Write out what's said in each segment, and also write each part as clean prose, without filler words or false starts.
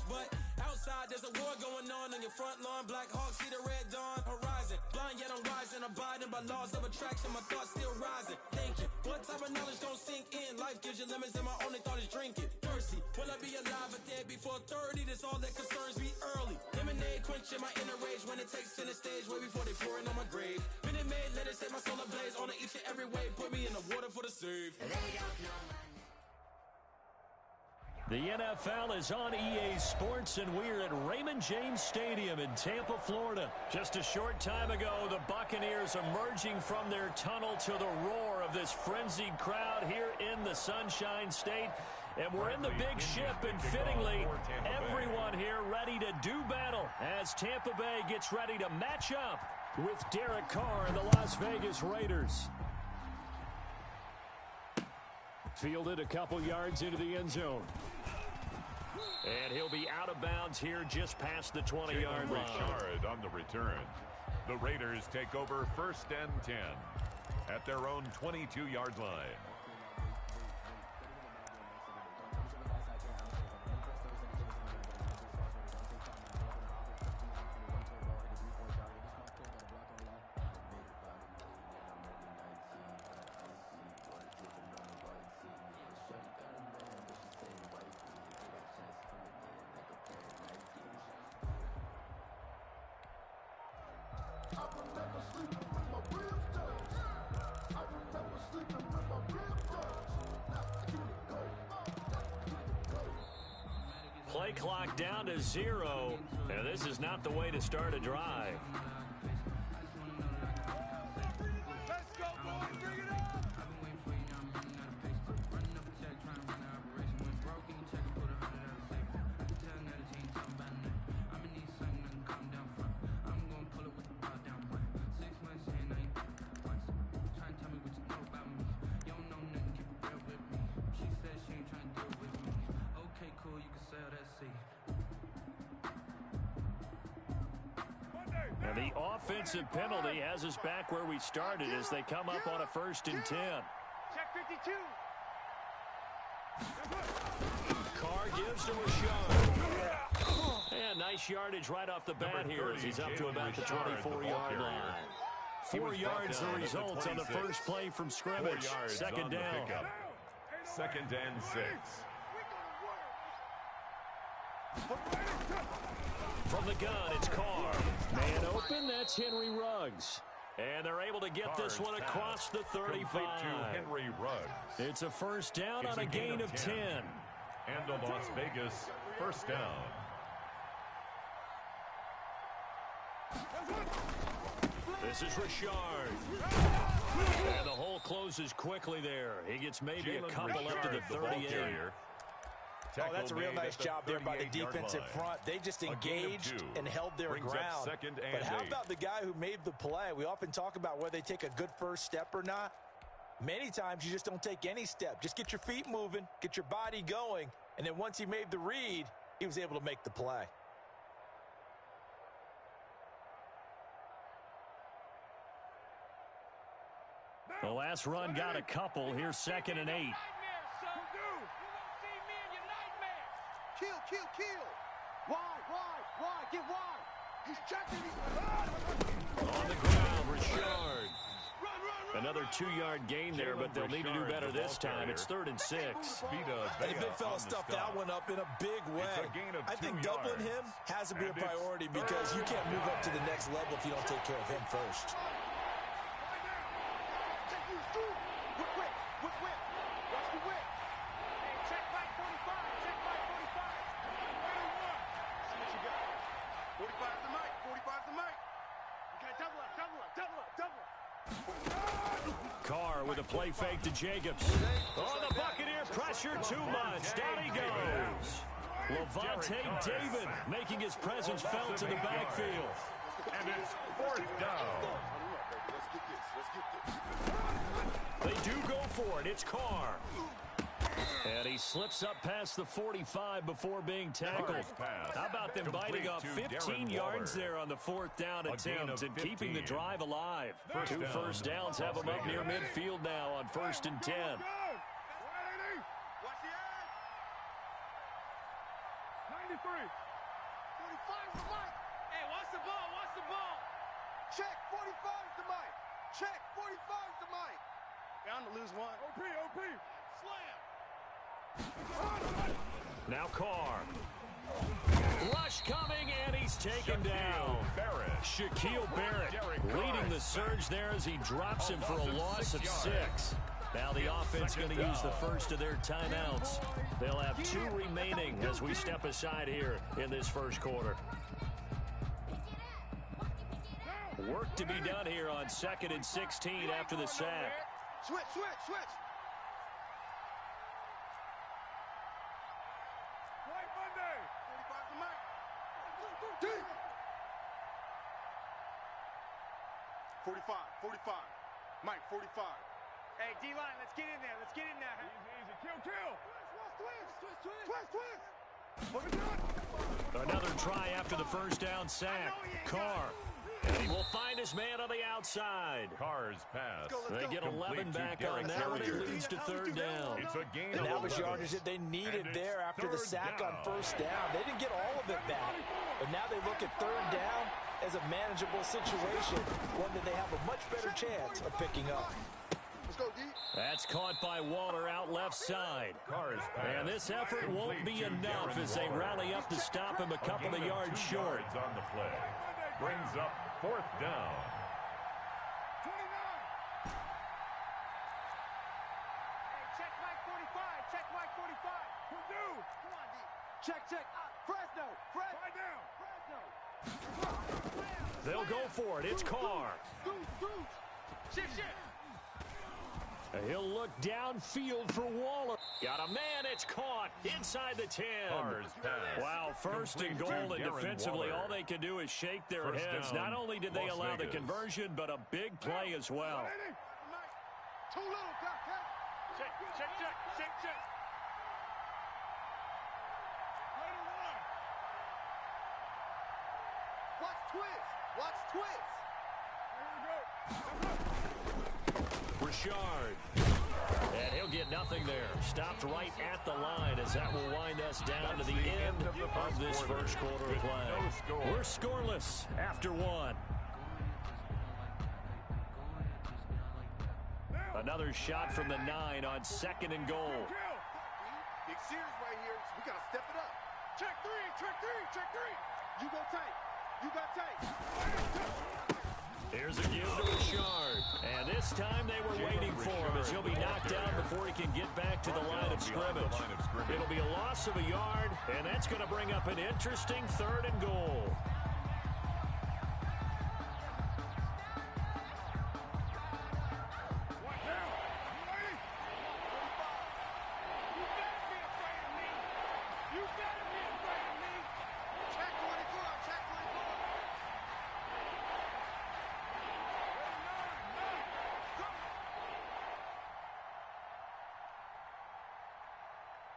but outside there's a war going on your front lawn. Black Hawk, see the red dawn horizon. Blind yet I'm rising, abiding by laws of attraction. My thoughts still rising, thinking what type of knowledge gon' sink in? Life gives you lemons and my only thought is drinking. Thirsty, will I be alive or dead before 30? That's all that concerns me early. Lemonade quenching my inner rage when it takes center stage way before they pour it on my grave. Minute Maid, let it set my soul ablaze on each and every way. Put me in the water for the save. The NFL is on EA Sports, and we're at Raymond James Stadium in Tampa, Florida. Just a short time ago, the Buccaneers emerging from their tunnel to the roar of this frenzied crowd here in the Sunshine State. And we're in the big ship, and fittingly, everyone here ready to do battle as Tampa Bay gets ready to match up with Derek Carr and the Las Vegas Raiders. Fielded a couple yards into the end zone. And he'll be out of bounds here just past the 20-yard line. Richard on the return. The Raiders take over 1st and 10 at their own 22-yard line. Play clock down to 0, and this is not the way to start a drive. Let's go, boys, bring it up! And the offensive penalty has us back where we started as they come up on a 1st and 10. Check 52. Carr gives to Rashard. And nice yardage right off the bat here as he's up to about the 24-yard line. 4 yards the result on the first play from scrimmage. 2nd down. 2nd and 6. From the gun, it's Carr. Man open, that's Henry Ruggs. And they're able to get this one across the 35. To Henry Ruggs. It's a 1st down on a gain of 10. And a Las Vegas 1st down. This is Rashard. And the hole closes quickly there. He gets maybe a couple up to the 38. Oh, that's a real nice job there by the defensive front. They just engaged and held their ground. But how about the guy who made the play? We often talk about whether they take a good first step or not. Many times you just don't take any step. Just get your feet moving, get your body going, and then once he made the read, he was able to make the play. The last run got a couple. Here's 2nd and 8. Kill. Wide. Get wide. He's checking. On the ground, Rashard. Another 2-yard gain there, but they'll need to do better this time. It's 3rd and 6. The big fella stuffed that one up in a big way. I think doubling him has to be a priority because you can't move up to the next level if you don't take care of him first. Carr with a play fake to Jacobs. Oh, the Buccaneer pressure too much. Down he goes. Levante David making his presence felt in the backfield. And it's 4th down. They do go for it. It's Carr. And he slips up past the 45 before being tackled. How about them biting off 15 yards there on the 4th down attempt and keeping the drive alive? 2 first downs have them up near midfield now on 1st and 10. 93. 45's the mic. Hey, watch the ball, watch the ball. Check, 45's the mic. Check, 45's the mic. Bound to lose one. OP. Slam. Now Carr. Rush coming, and he's taken down. Shaquille Barrett leading the surge there as he drops him for a loss of 6. Now the offense going to use the first of their timeouts. They'll have 2 remaining as we step aside here in this first quarter. Work to be done here on 2nd and 16 after the sack. Switch. White Monday. 45's the mic. Deep. 45. Mike, 45. Hey, D-line, let's get in there. Let's get in there. Easy. Kill. Twist. Another try after the first down sack. Carr. And he will find his man on the outside. Carr's pass. They get 11 back on that, and it leads to 3rd down. It's a gain And that of was 11. yardage that they needed And there after the it's sack 3rd on down. 1st down. They didn't get all of it back, but now they look at 3rd down as a manageable situation, one that they have a much better chance of picking up. Let's go, D. That's caught by Waller out left side. Carr's pass. And this effort won't be Complete to enough Darren as they Waller. rally up to stop him a couple of gain yards 2 short. yards on the play. Brings up 4th down. 29. Hey, check Mike 45. Check Mike 45. Purdue. Come on, D. Check. Fresno. Right down. They'll go for it. It's Carr. Shift. And he'll look downfield for Waller. Got a man. It's caught inside the 10. Carr's pass. Wow, 1st and Complete goal, to and Darren defensively, Waller. all they can do is shake their First heads. down, Not only did they Las allow the Vegas. conversion, but a big play as well. Too little, Cat. Check. Watch twist. Richard. And he'll get nothing there. Stopped right at the line as that will wind us down to the end of this first quarter of play. No score. We're scoreless after 1. Another shot from the 9 on 2nd and goal. Big series right here. So we got to step it up. Check three. You got tank. Here's a give to Richard. And this time they were waiting for him as he'll be knocked down before he can get back to the line of scrimmage. It'll be a loss of a yard, and that's going to bring up an interesting 3rd and goal.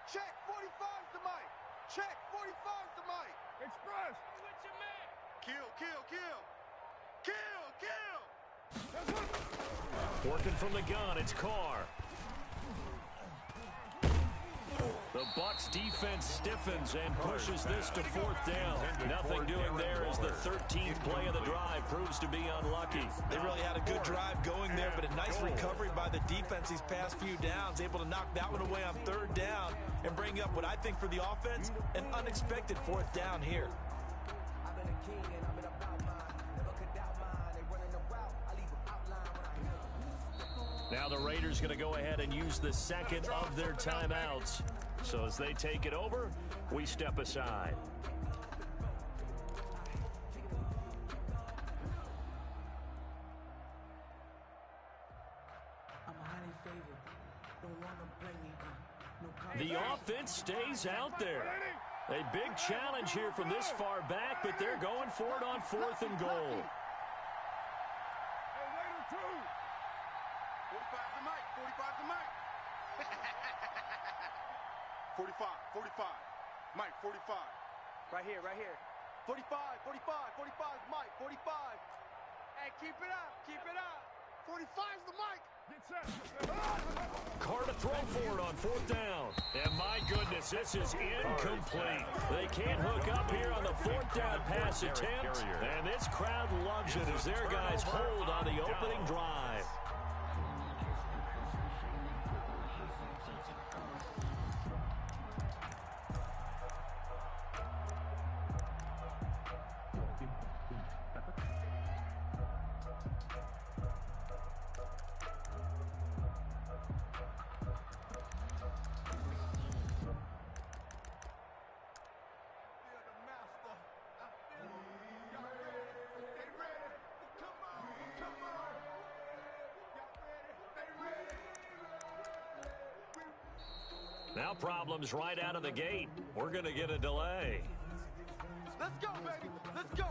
Check, 45's the mic. Check, 45's the mic. Express. What's your man? Kill. Working from the gun, it's Carr. The Bucs defense stiffens and pushes this to 4th down. Nothing doing there as the 13th play of the drive proves to be unlucky. They really had a good drive going there, but a nice recovery by the defense these past few downs, able to knock that one away on 3rd down and bring up what I think for the offense, an unexpected 4th down here. Now the Raiders going to go ahead and use the 2nd of their timeouts. So as they take it over, we step aside. The offense stays out there. A big challenge here from this far back, but they're going for it on 4th and goal. 45. Mike, 45. Right here. 45, Mike, 45. Hey, keep it up. 45's the mic. Carr to throw for it on 4th down. And my goodness, this is incomplete. They can't hook up here on the 4th down pass attempt. And this crowd loves it as their guys hold on the opening drive. Now problems right out of the gate. We're going to get a delay. Let's go, baby. Let's go.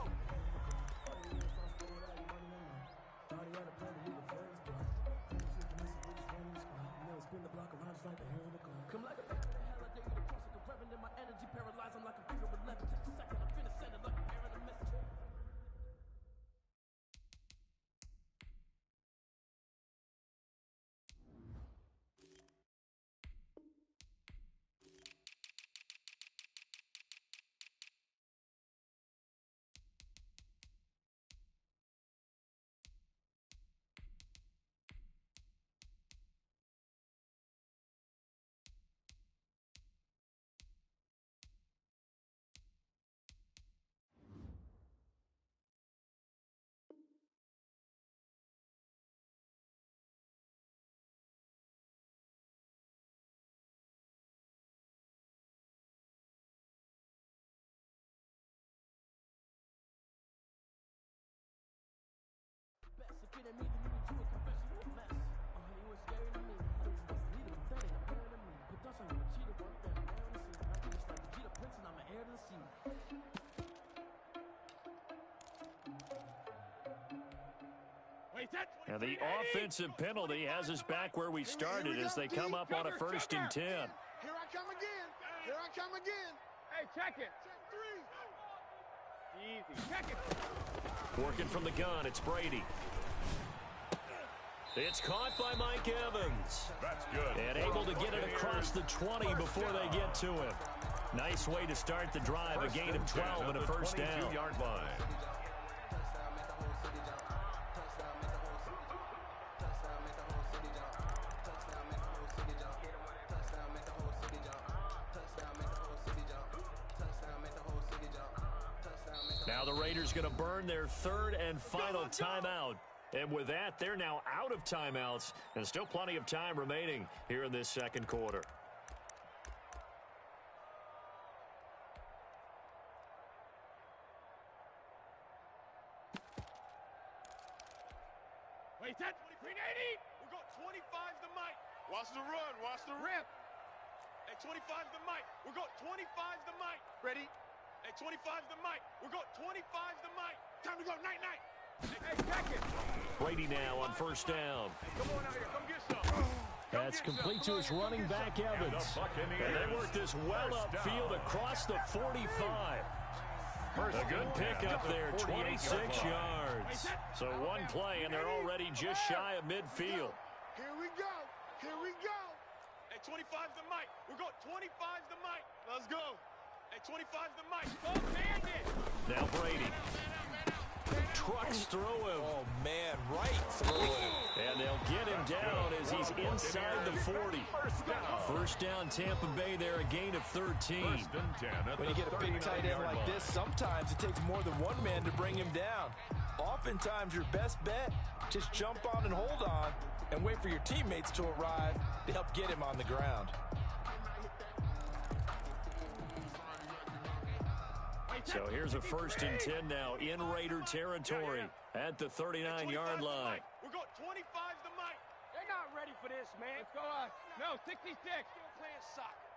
And the offensive penalty has us back where we started as they come up on a 1st and 10. Here I come again. Here I come again. Hey, check it. Check 3. Easy. Check it. Working from the gun, it's Brady. It's caught by Mike Evans. That's good. And able to get it across the 20 before they get to him. Nice way to start the drive, a gain of 12 and a 1st down. 22-yard line. Now the Raiders going to burn their 3rd and final timeout. And with that, they're now out of timeouts. And still plenty of time remaining here in this 2nd quarter. Wait, that 2380. We got 25's the mic. Watch the run. Watch the rip. Hey, 25's the mic. We got 25's the mic. Ready? Hey, 25's the mic. We got 25's the mic. Time to go. Night, night. Hey, check it. Brady now on 1st down. Come on out here. Come get some. That's complete to his running back, Evans. And they work this well upfield across the 45. A good pickup there, 26 yards. So one play, and they're already just shy of midfield. Here we go. Here we go. Hey, 25's the mic. We got 25's the mic. Let's go. Hey, 25's the mic. Oh, bandit. Now Brady. Trucks through him. Oh, man, right through him. And they'll get him down as he's inside the 40. First down, Tampa Bay there, a gain of 13. When you get a big tight end like this, sometimes it takes more than one man to bring him down. Oftentimes, your best bet, just jump on and hold on and wait for your teammates to arrive to help get him on the ground. So here's a 1st and 10 now in Raider territory at the 39-yard line. We got 25's the mic. They're not ready for this, man. Let's go us. No, 66. Still playing soccer.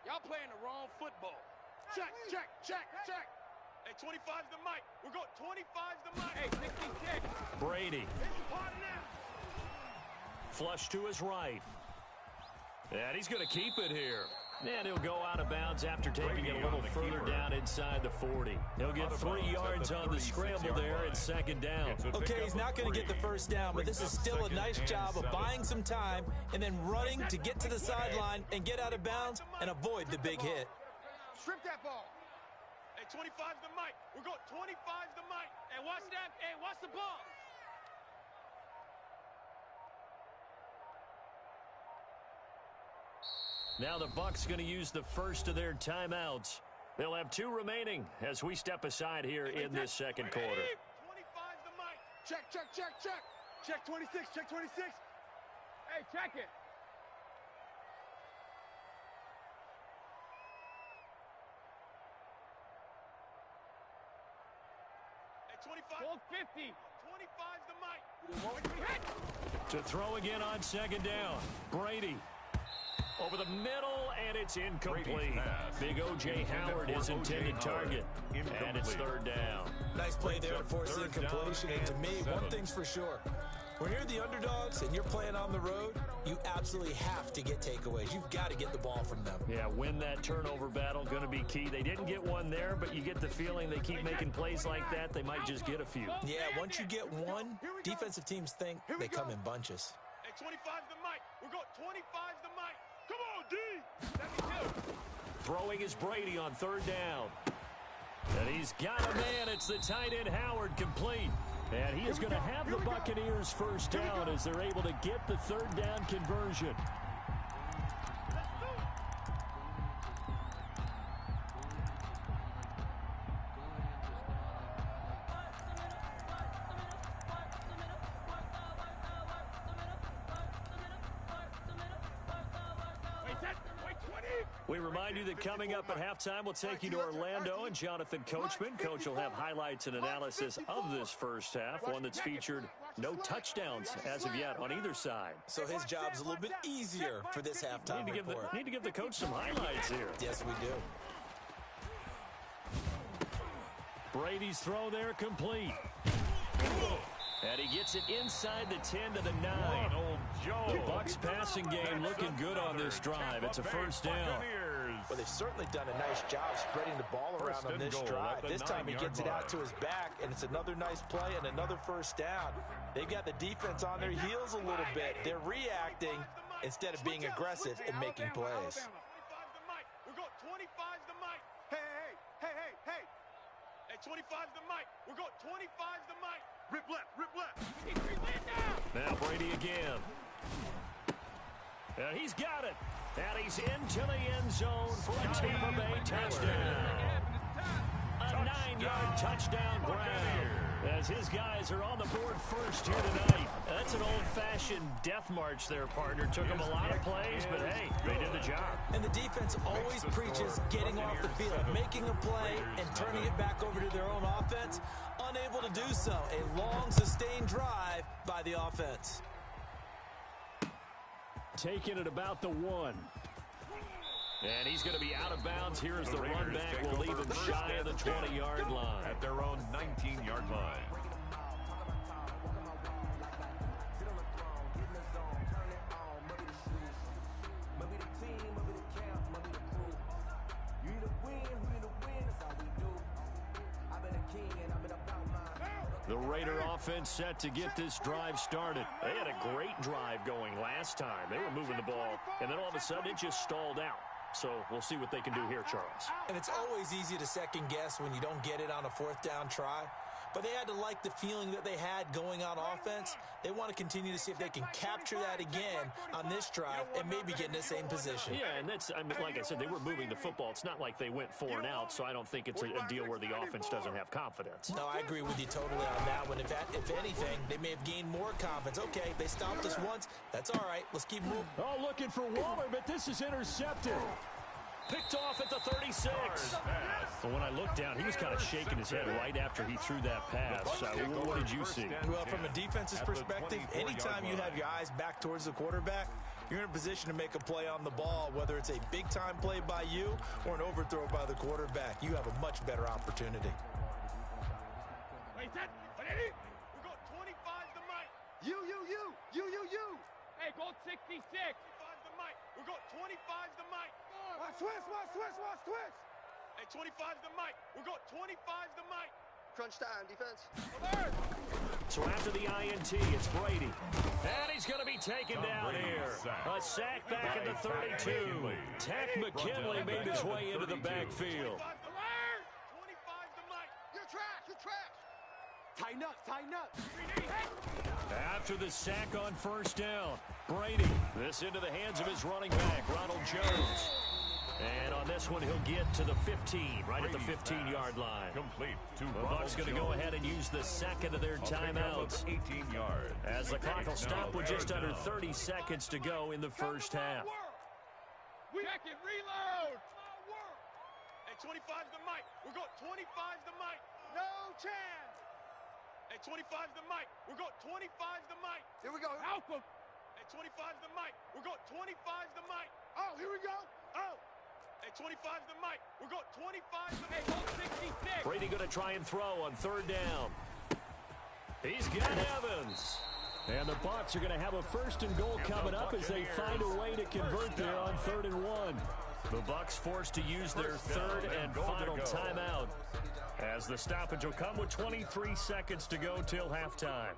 Y'all playing the wrong football. Check, check, check, check. Hey, 25's the mic. We got 25's the mic. Hey, 66. Brady. It's part now. Flush to his right. And he's going to keep it here. And he'll go out of bounds after taking it a little further down inside the 40. He'll get 3 yards on the scramble there at second down. Okay, he's not going to get the first down, but this is still a nice job of buying some time and then running to get to the sideline and get out of bounds and avoid the big hit. Strip that ball. Hey, 25's the mic. We got 25's the mic. Hey, watch that. Hey, watch the ball. Now the Bucs going to use the first of their timeouts. They'll have 2 remaining as we step aside here in this second quarter. 25's the mic. Check, check, check, check. Check 26, check 26. Hey, check it. Hey, 25. 50. 25's the mic. To throw again on second down. Brady. Over the middle, and it's incomplete. Big O.J. Howard is intended target, and it's third down. Nice play there to force the incompletion, and to me, one thing's for sure. When you're the underdogs and you're playing on the road, you absolutely have to get takeaways. You've got to get the ball from them. Yeah, win that turnover battle, going to be key. They didn't get one there, but you get the feeling they keep making plays like that, they might just get a few. Yeah, once you get one, defensive teams think they come in bunches. Hey, 25's the mic. We got 25's the mic. Come on, D! Throwing is Brady on third down. And he's got a man. It's the tight end Howard complete. And he is going to have the Buccaneers first down as they're able to get the third down conversion. We remind you that coming up at halftime, we'll take you to Orlando and Jonathan Coachman. Coach will have highlights and analysis of this first half, one that's featured no touchdowns as of yet on either side. So his job's a little bit easier for this halftime report. Need to give the coach some highlights here. Yes, we do. Brady's throw there complete. And he gets it inside the 10 to the 9. The Bucs passing game looking good on this drive. It's a first down. Well, they've certainly done a nice job spreading the ball around on this drive. This time he gets it out to his back, and it's another nice play and another first down. They've got the defense on their heels a little bit. They're reacting instead of being aggressive and making plays. 25's the mic. We got 25's the mic. Hey. Hey, 25's the mic. We got 25's the mic. Rip left, rip left. Now Brady again. And he's got it. And he's into the end zone for a Tampa Bay touchdown. A 9-yard touchdown grab. As his guys are on the board first here tonight. That's an old-fashioned death march there, partner. Took them a lot of plays, but hey, they did the job. And the defense always preaches getting off the field, making a play, and turning it back over to their own offense. Unable to do so. A long, sustained drive by the offense. Taking it about the 1. And he's going to be out of bounds here as the run back will leave him shy of the 20-yard line. At their own 19-yard line. The Raider offense set to get this drive started. They had a great drive going last time. They were moving the ball, and then all of a sudden it just stalled out. So we'll see what they can do here, Charles. And it's always easy to second guess when you don't get it on a fourth down try. But they had to like the feeling that they had going on offense. They want to continue to see if they can capture that again on this drive and maybe get in the same position. Yeah, and that's, I mean, like I said, they were moving the football. It's not like they went 4 and out, so I don't think it's a deal where the offense doesn't have confidence. No, I agree with you totally on that one. If anything, they may have gained more confidence. Okay, they stopped us once. That's all right. Let's keep moving. Oh, looking for Waller, but this is intercepted. Picked off at the 36. But when I looked down, he was kind of shaking his head right after he threw that pass. What did you see? Well, from a defense's perspective, anytime you have your eyes back towards the quarterback, you're in a position to make a play on the ball, whether it's a big-time play by you or an overthrow by the quarterback. You have a much better opportunity. Wait, that, we got 25 the mic. You. Hey, gold 66. 25 the mic. We got 25's the mic. Watch twist, watch twist, watch twist. Hey, 25's the mic. We got 25's the mic. Crunch time, defense. Alert! So after the INT, it's Brady. And he's going to be taken down here. A sack back at the 32. Tech McKinley made his way into the backfield. 25's the mic. You're trash, you're trash. Tighten up, tighten up. After the sack on first down, Brady. This into the hands of his running back, Ronald Jones. And on this one, he'll get to the 15, right at the 15-yard line. Complete to The Bucs going to go ahead and use the second of their timeouts 18 yards. as the clock will stop with just under 30 seconds to go in the first half. Check it, reload. Hey, 25's the mic. We got 25's the mic. No chance. Hey, 25's the mic. We got 25's the mic. Here we go. Malcolm. Hey, 25's the mic. We got 25's the mic. Oh, here we go. Oh. Hey, 25's the mic. We got 25's the mic. 66. Brady going to try and throw on third down. He's got Evans. And the Bucs are going to have a first and goal coming up as they find a way to convert there on 3rd and 1. The Bucs forced to use their third and final timeout as the stoppage will come with 23 seconds to go till halftime.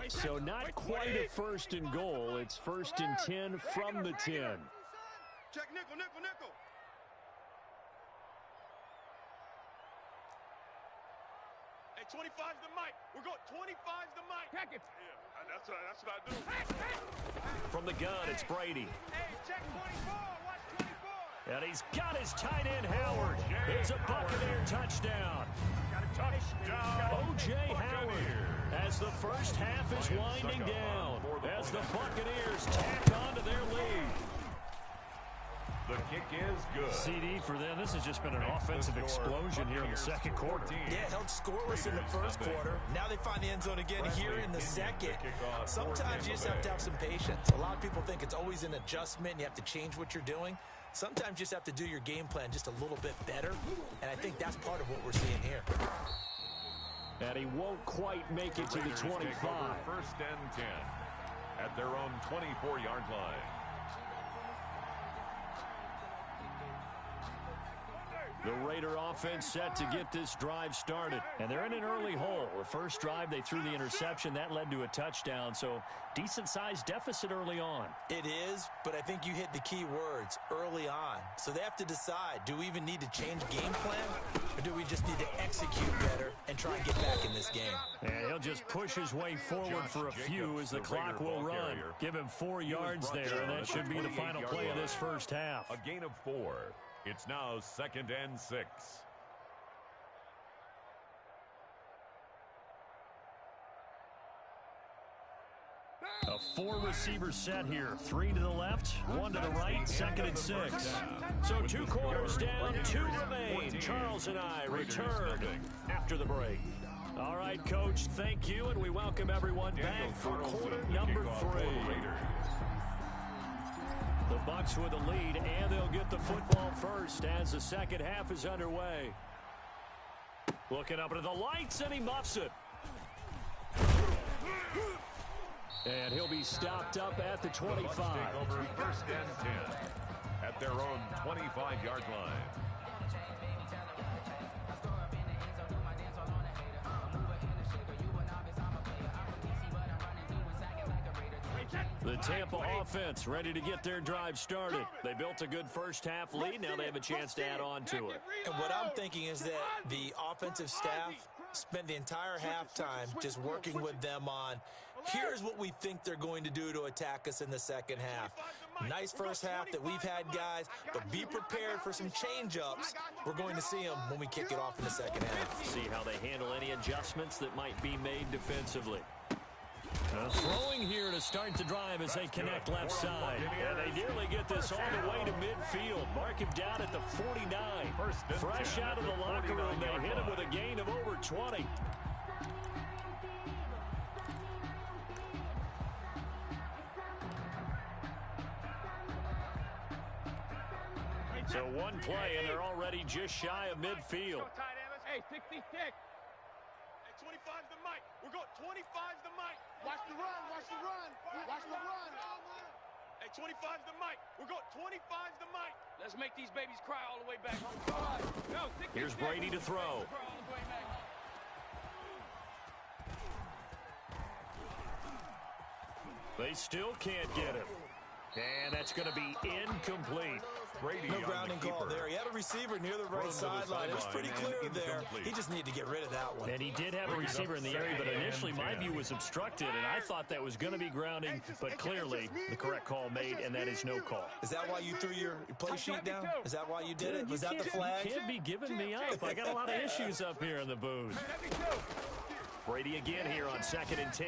So not quite a first and goal. It's 1st and 10 from the 10. Check nickel, nickel, nickel. Hey, 25's the mic. We got 25's the mic. Check it. Yeah, that's what I do. From the gun, it's Brady. Hey, check 24. Watch 24. And he's got his tight end, Howard. It's a Buccaneer touchdown. Touchdown. O.J. Howard as the first half is winding down as the Buccaneers tack on to their lead. The kick is good. CD for them. This has just been an offensive explosion here in the second quarter. Yeah, held scoreless in the first quarter. Now they find the end zone again here in the second. Sometimes you just have to have some patience. A lot of people think it's always an adjustment. You have to change what you're doing. Sometimes you just have to do your game plan just a little bit better. And I think that's part of what we're seeing here. And he won't quite make it to the 25. 1st and 10 at their own 24-yard line. The Raider offense set to get this drive started. And they're in an early hole. The first drive, they threw the interception. That led to a touchdown. So decent-sized deficit early on. It is, but I think you hit the key words, early on. So they have to decide, do we even need to change game plan? Or do we just need to execute better and try and get back in this game? And he'll just push his way forward for a few as the clock will run. Give him 4 yards there, and that should be the final play of this first half. A gain of 4. It's now 2nd and 6. A 4-receiver set here. 3 to the left, 1 to the right, 2nd and 6. So 2 quarters down, 2 remain. Charles and I return after the break. All right, Coach, thank you, and we welcome everyone back for quarter number 3. The Bucs with the lead, and they'll get the football first as the second half is underway. Looking up into the lights, and he muffs it. And he'll be stopped up at the 25. The Bucs take over 1st and 10 at their own 25-yard line. The Tampa offense ready to get their drive started. They built a good first half lead. Now they have a chance to add on to it. And what I'm thinking is that the offensive staff spent the entire halftime just working with them on, here's what we think they're going to do to attack us in the second half. Nice first half that we've had, guys, but be prepared for some change-ups. We're going to see them when we kick it off in the second half. See how they handle any adjustments that might be made defensively. Throwing here to start the drive as they connect left side. And they nearly get this all the way to midfield. Mark him down at the 49. Fresh out of the locker room, they hit him with a gain of over 20. So one play, and they're already just shy of midfield. Hey, 66. Hey, 25's the mic. We got 25's the mic. Watch the run. Watch the run. Watch the run. Hey, 25's the mic. We got 25's the mic. Let's make these babies cry all the way back home. No, here's Brady to throw. They still can't get him. And that's going to be incomplete. Brady no grounding call there. He had a receiver near the right sideline. It was pretty clear there. He just needed to get rid of that one. And he did have a receiver in the area, but initially my view was obstructed, and I thought that was going to be grounding, but clearly the correct call made, and that is no call. Is that why you threw your play sheet down? Is that why you did it? Was that the flag? You can't be giving me up. I got a lot of issues up here in the booth. Brady again here on 2nd and 10.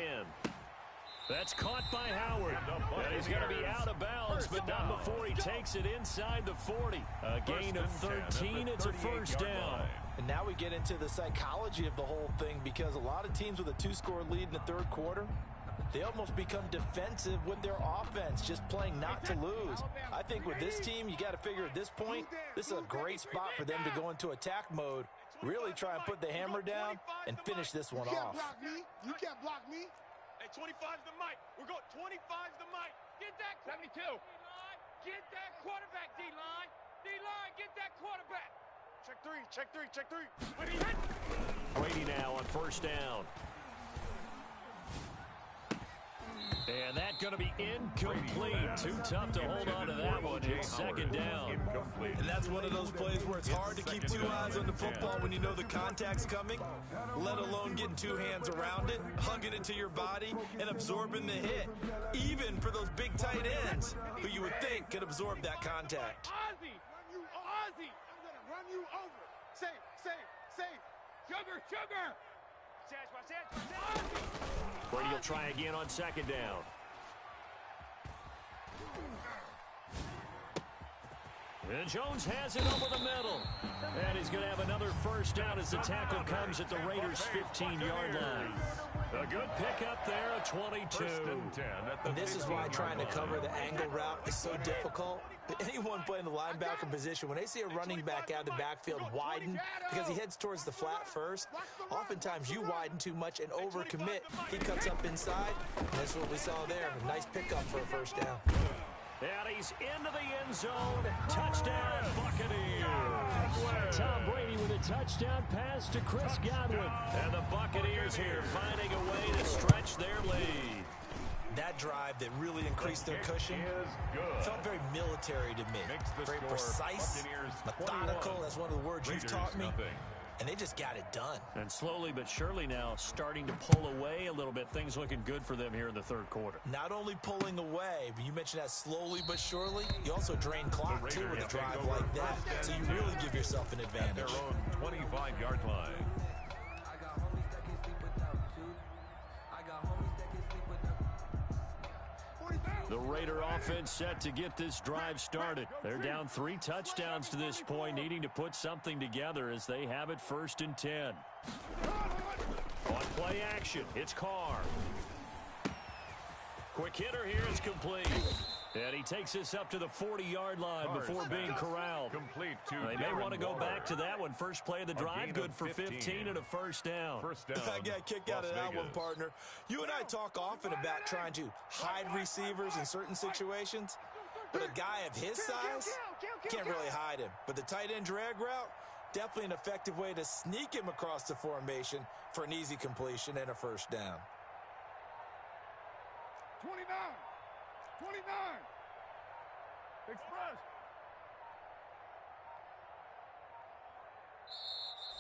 That's caught by Howard. And he's going to be out of bounds, but not before he takes it inside the 40. A gain of 13. It's a first down. And now we get into the psychology of the whole thing, because a lot of teams with a 2-score lead in the third quarter, they almost become defensive with their offense, just playing not to lose. I think with this team, you got to figure at this point, this is a great spot for them to go into attack mode, really try and put the hammer down and finish this one off. You can't block me. Hey, 25's the mic. We got 25's the mic. Get that 72. Get that quarterback, D-line. D-line, get that quarterback. Check three, check three, check three. Brady now on first down. And that's going to be incomplete. Too tough to hold on to that one. It's 2nd down. And that's one of those plays where it's hard to keep 2 eyes on the football when you know the contact's coming, let alone getting 2 hands around it, hugging it to your body, and absorbing the hit. Even for those big tight ends who you would think could absorb that contact. Ozzie! Ozzie! I'm going to run you over. Safe, safe, safe. Sugar, sugar! Brady will try again on 2nd down. And Jones has it over the middle. And he's going to have another first down as the tackle comes at the Raiders' 15-yard line. A good pickup there, a 22. And this is why trying to cover the angle route is so difficult. Anyone playing the linebacker position, when they see a running back out of the backfield widen because he heads towards the flat first, oftentimes you widen too much and overcommit. He cuts up inside, and that's what we saw there. A nice pickup for a first down. And he's into the end zone. Touchdown, Buccaneers. Tom Brady with a touchdown pass to Chris Godwin. And the Buccaneers here finding a way to stretch their lead. That drive that really increased their cushion felt very military to me. Very precise, methodical. That's one of the words you've taught me. And they just got it done. And slowly but surely now starting to pull away a little bit. Things looking good for them here in the third quarter. Not only pulling away, but you mentioned that slowly but surely. You also drain clock, too, with a drive like that. So you really give yourself an advantage. At their own 25-yard line. The Raider offense set to get this drive started. They're down 3 touchdowns to this point, needing to put something together as they have it 1st and 10. On play action, it's Carr. Quick hitter here is complete. And he takes this up to the 40-yard line before being corralled. They may want to go back to that one. First play of the drive, good for 15 and a first down. I got a kick out of that one, partner. You and I talk often about trying to hide receivers in certain situations, but a guy of his size can't really hide him. But the tight end drag route, definitely an effective way to sneak him across the formation for an easy completion and a first down. 29. 29. Express.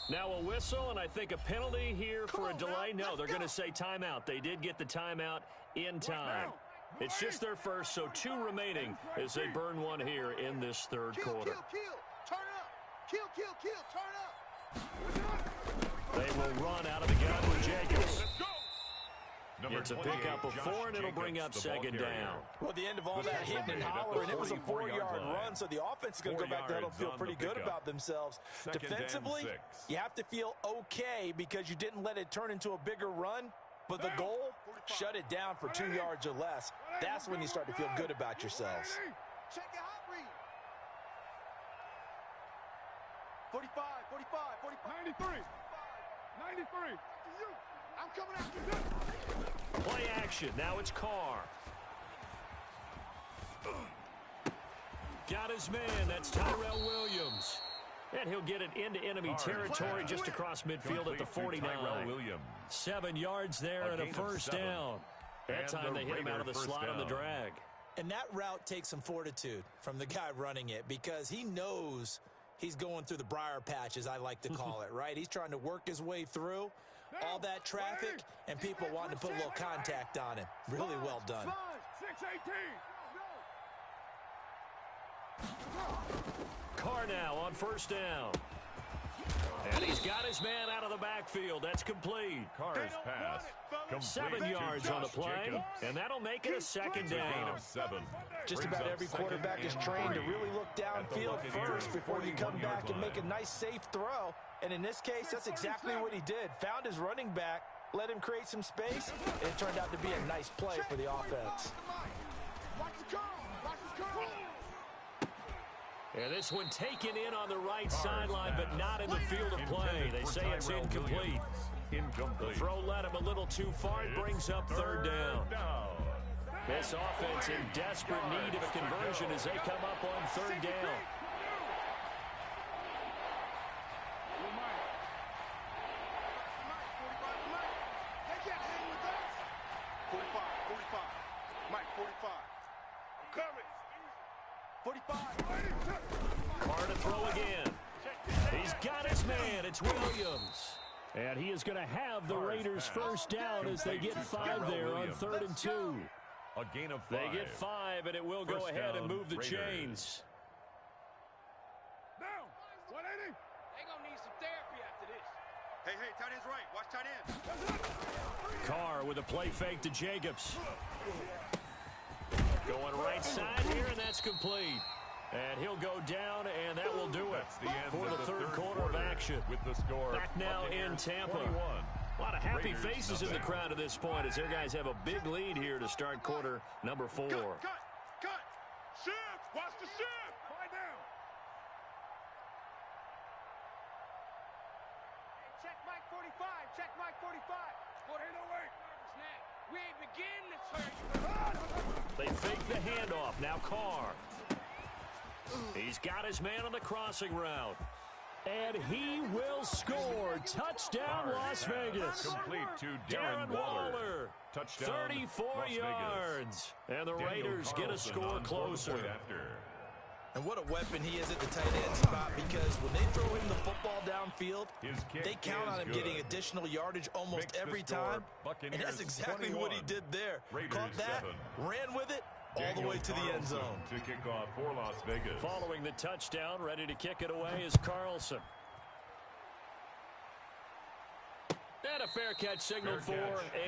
Now a whistle, and I think a penalty here for a delay. No, they're going to say timeout. They did get the timeout in time. It's just their first, so 2 remaining as they burn one here in this third quarter. Turn up. Turn up. They will run out of the gun with Jacobs. It's a pickup of 4, and it'll bring up 2nd down. Well, the end of all that hitting and hollering, it was a 4-yard run, so the offense is going to go back there and feel pretty good about themselves. Defensively, you have to feel okay because you didn't let it turn into a bigger run, but the goal, shut it down for 2 yards or less. That's when you start to feel good about yourselves. Check your hot read. 45, 45, 45. 93. 93. I'm coming after you. Play action. Now it's Carr. Got his man. That's Tyrell Williams. And he'll get it into enemy territory just across midfield at the 49. 7 yards there and a first down. That time they hit him out of the slot on the drag. And that route takes some fortitude from the guy running it because he knows he's going through the briar patch, as I like to call it, right? He's trying to work his way through all that traffic and people wanting to put a little contact on him. Really well done. 6-18. Carr now on first down. And he's got his man out of the backfield. That's complete. Carr's pass. 7 yards on the play, and that'll make it a second down. Just about every quarterback is trained to really look downfield first before you come back and make a nice, safe throw. And in this case, that's exactly what he did. Found his running back, let him create some space, and it turned out to be a nice play for the offense. Watch the curl. Watch the curl. And this one taken in on the right sideline, but not in the field of play. They say it's incomplete. The throw led him a little too far. It brings up third down. This offense in desperate need of a conversion as they come up on third down. Carr to throw again. He's got his man. It's Williams. And he is going to have the Raiders first down as they get 5 there on 3rd and 2. A gain of 5. They get 5, and it will go ahead and move the chains. Now, 180. They gonna need some therapy after this. Hey, tight end's right. Watch tight end. Carr with a play fake to Jacobs. Going right side here, and that's complete. And he'll go down, and that will do it for the third quarter of action. With the score back now in Tampa. 21. A lot of happy faces in the crowd at this point as their guys have a big lead here to start quarter number 4. Cut. Shift. Watch the shift. Find down. Check Mike 45. Check Mike 45. 808. We ain't beginning to turn. They fake the handoff. Now Carr. He's got his man on the crossing route. And he will score. Touchdown, Las Vegas. Complete to Darren Waller. Touchdown, 34 Las yards. Vegas. And the Raiders get a score closer. And what a weapon he is at the tight end spot, because when they throw him the football downfield, they count on him getting additional yardage almost every time. And that's exactly what he did there. Caught that, ran with it, all the way to the end zone. To kick off for Las Vegas. Following the touchdown, ready to kick it away is Carlson. And a fair catch signaled for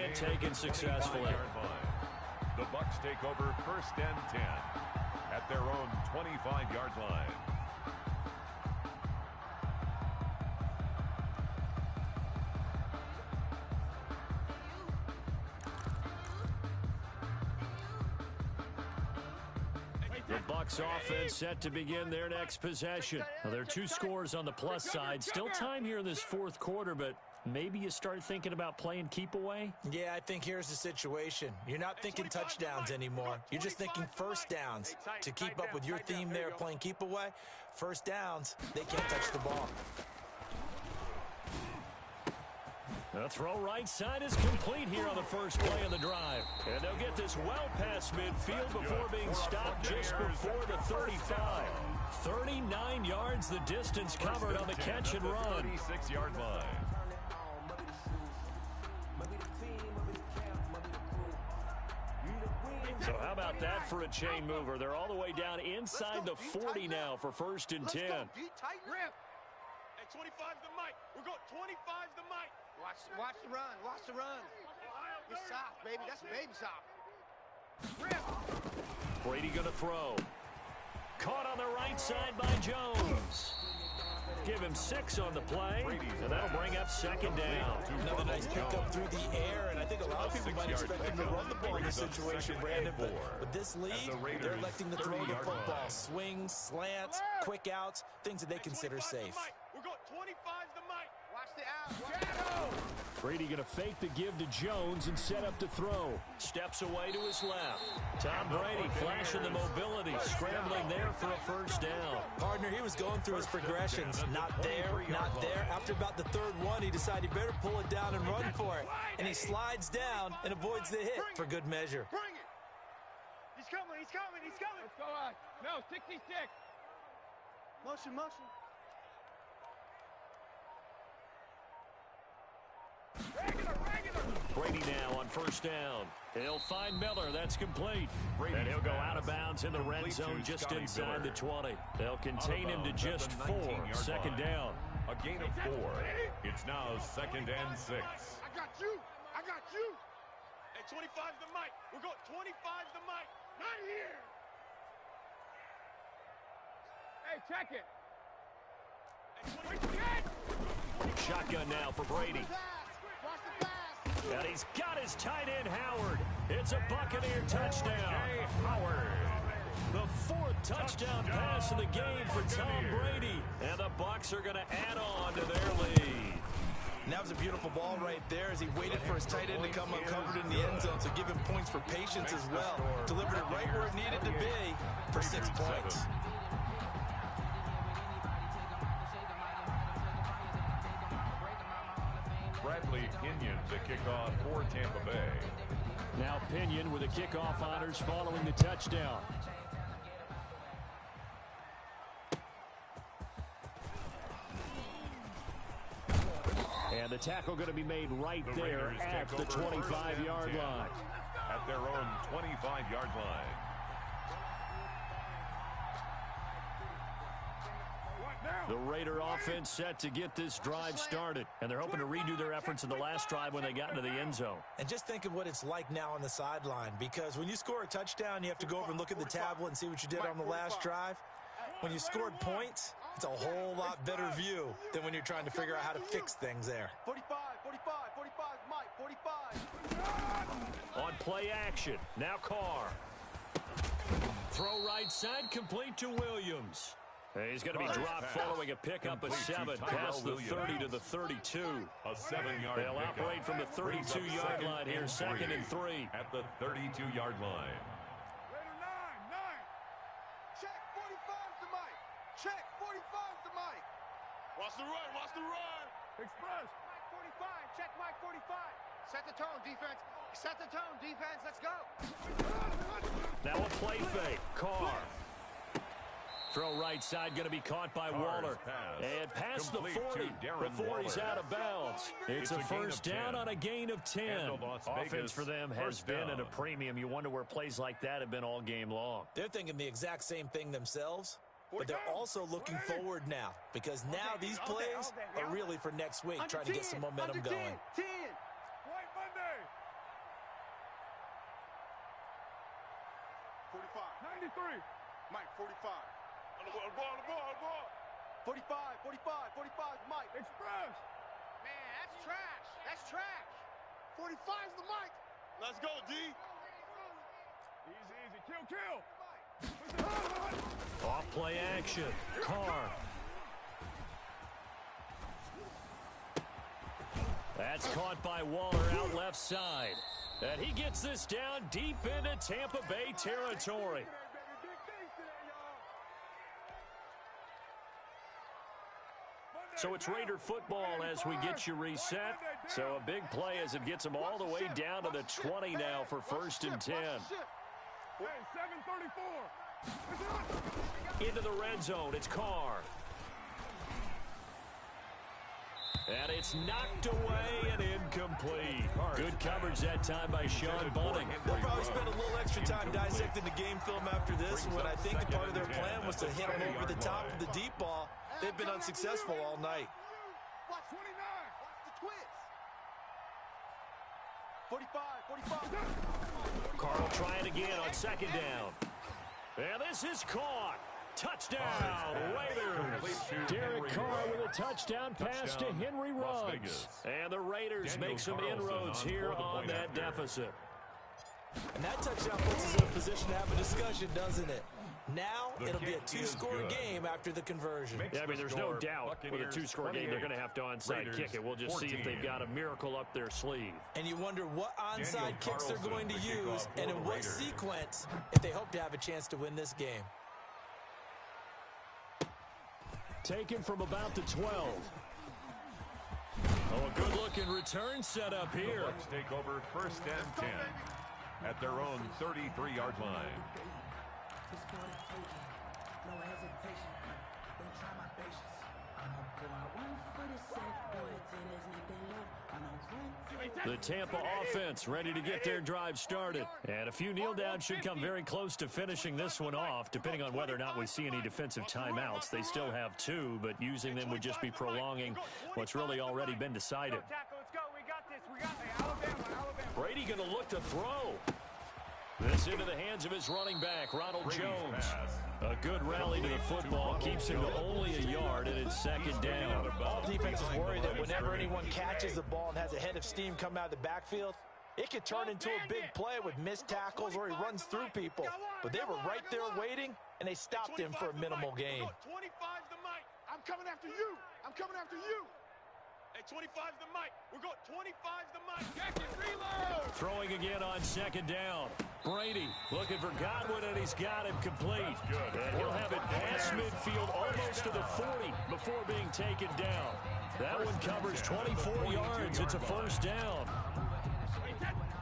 and taken successfully. The Bucs take over 1st and 10 at their own 25-yard line. The Bucs offense set to begin their next possession. Now, there are 2 scores on the plus side. Still time here in this 4th quarter, but maybe you start thinking about playing keep away? Yeah, I think here's the situation. You're not thinking touchdowns anymore. You're just thinking first downs. To keep up with your theme there, playing keep away, first downs, they can't touch the ball. The throw right side is complete here on the first play of the drive. And they'll get this well past midfield before being stopped just before the 35. 39 yards the distance covered on the catch and run. 36-yard line. So how about that for a chain mover? They're all the way down inside the 40 now for 1st and 10. Rip. Hey, 25's the mic. We're going 25's the mic. Watch the run. Watch the run. It's soft, baby. That's baby soft. Brady going to throw. Caught on the right side by Jones. Give him 6 on the play, and that'll bring up 2nd down. Another nice pickup through the air, and I think a lot of people might expect him to run the ball in this situation, Brandon. But with this lead, they're electing to throw the football. Swings, slants, quick outs, things that they consider safe. We're 25's the mic. Watch the out. Brady going to fake the give to Jones and set up to throw. Steps away to his left. Tom Brady flashing the mobility, scrambling there for a first down. Partner, he was going through his progressions. Not there, not there. After about the third one, he decided he better pull it down and run for it. And he slides down and avoids the hit for good measure. Bring it. He's coming, he's coming, he's coming. Let's go on. No, 66. Motion, motion. Brady now on first down. He'll find Miller. That's complete. And he'll go out of bounds in the red zone just inside the 20. They'll contain him to just 4. Second down. A gain of 4. It's now 2nd and 6. I got you. I got you. Hey, 25's the mic. We're going 25's the mic. Not here. Hey, check it. Shotgun now for Brady. Watch the pass. And he's got his tight end, Howard. It's a Buccaneer touchdown. Howard. The 4th touchdown pass of the game for Tom Brady. And the Bucs are going to add on to their lead. And that was a beautiful ball right there as he waited for his tight end to come uncovered in the end zone, so give him points for patience as well. Delivered it right where it needed to be for 6 points. Bradley Pinion to kick off for Tampa Bay. Now Pinion with the kickoff honors following the touchdown. And the tackle going to be made right there at the 25-yard line. At their own 25-yard line. The Raider offense set to get this drive started. And they're hoping to redo their efforts in the last drive when they got into the end zone. And just think of what it's like now on the sideline, because when you score a touchdown, you have to go over and look at the tablet and see what you did on the last drive. When you scored points, it's a whole lot better view than when you're trying to figure out how to fix things there. 45, 45, 45, Mike, 45. On play action, now Carr. Throw right side, complete to Williams. He's going to be dropped following a pickup of 7 past the 30 to the 32. A 7-yard They'll operate from the 32-yard line here, 2nd and 3. At the 32-yard line. Raider 9. Check 45's the mic. Check 45's the mic. Watch the run. Watch the run. Express. Mike 45. Check Mike 45. Set the tone, defense. Set the tone, defense. Let's go. Now a play fake. Carr. Throw right side going to be caught by Waller. And past the 40 before he's out of bounds. It's a first down on a gain of 10. Offense for them has been at a premium. You wonder where plays like that have been all game long. They're thinking the exact same thing themselves, but they're also looking forward now, because now these plays are really for next week, trying to get some momentum going. 10. White Monday. 45. 93. Mike, 45. On the ball. 45, 45, 45, Mike. Express. Man, that's trash. That's trash. 45's the mic. Let's go, D. Easy. Kill. Off play action. Carr. That's caught by Waller out left side. And he gets this down deep into Tampa Bay territory. So it's Raider football as we get you reset. So a big play as it gets them all the way down to the 20 now for 1st and 10. Hey, 7:34. Into the red zone, it's Carr. And it's knocked away and incomplete. Good coverage that time by Sean Bunting. They'll probably spend a little extra time dissecting the game film after this, when I think part of their plan was to hit them over the top of the deep ball. They've been unsuccessful all night. Watch 29. Watch the twist. 45. Carr will try it again on 2nd down. And this is caught. Touchdown, Raiders. Derek Carr with a touchdown pass to Henry Ruggs. And the Raiders make some inroads here on that deficit. And that touchdown puts us in a position to have a discussion, doesn't it? Now it'll be a two-score game after the conversion. Yeah, I mean, there's no doubt with a two-score game they're going to have to onside kick it. We'll just see if they've got a miracle up their sleeve. And you wonder what onside kicks they're going to use and in what sequence if they hope to have a chance to win this game. Taken from about the 12. Oh, a good-looking return set up here. The Bucs take over 1st and 10 at their own 33-yard line. The Tampa offense ready to get their drive started. And a few kneel downs should come very close to finishing this one off, depending on whether or not we see any defensive timeouts. They still have 2, but using them would just be prolonging what's really already been decided. Brady going to look to throw. This into the hands of his running back, Ronald Jones. A good rally to the football keeps him to only a yard, and it's 2nd down. All defenses worry that whenever anyone catches the ball and has a head of steam come out of the backfield, it could turn into a big play with missed tackles or he runs through people. But they were right there waiting, and they stopped him for a minimal gain. 25's the mic. I'm coming after you. I'm coming after you. Hey, 25's the mic. We got 25's the mic. Jack it, reload. Throwing again on 2nd down. Brady looking for Godwin, and he's got him complete. And he'll have it past midfield almost to the 40 before being taken down. That one covers 24 yards. It's a 1st down.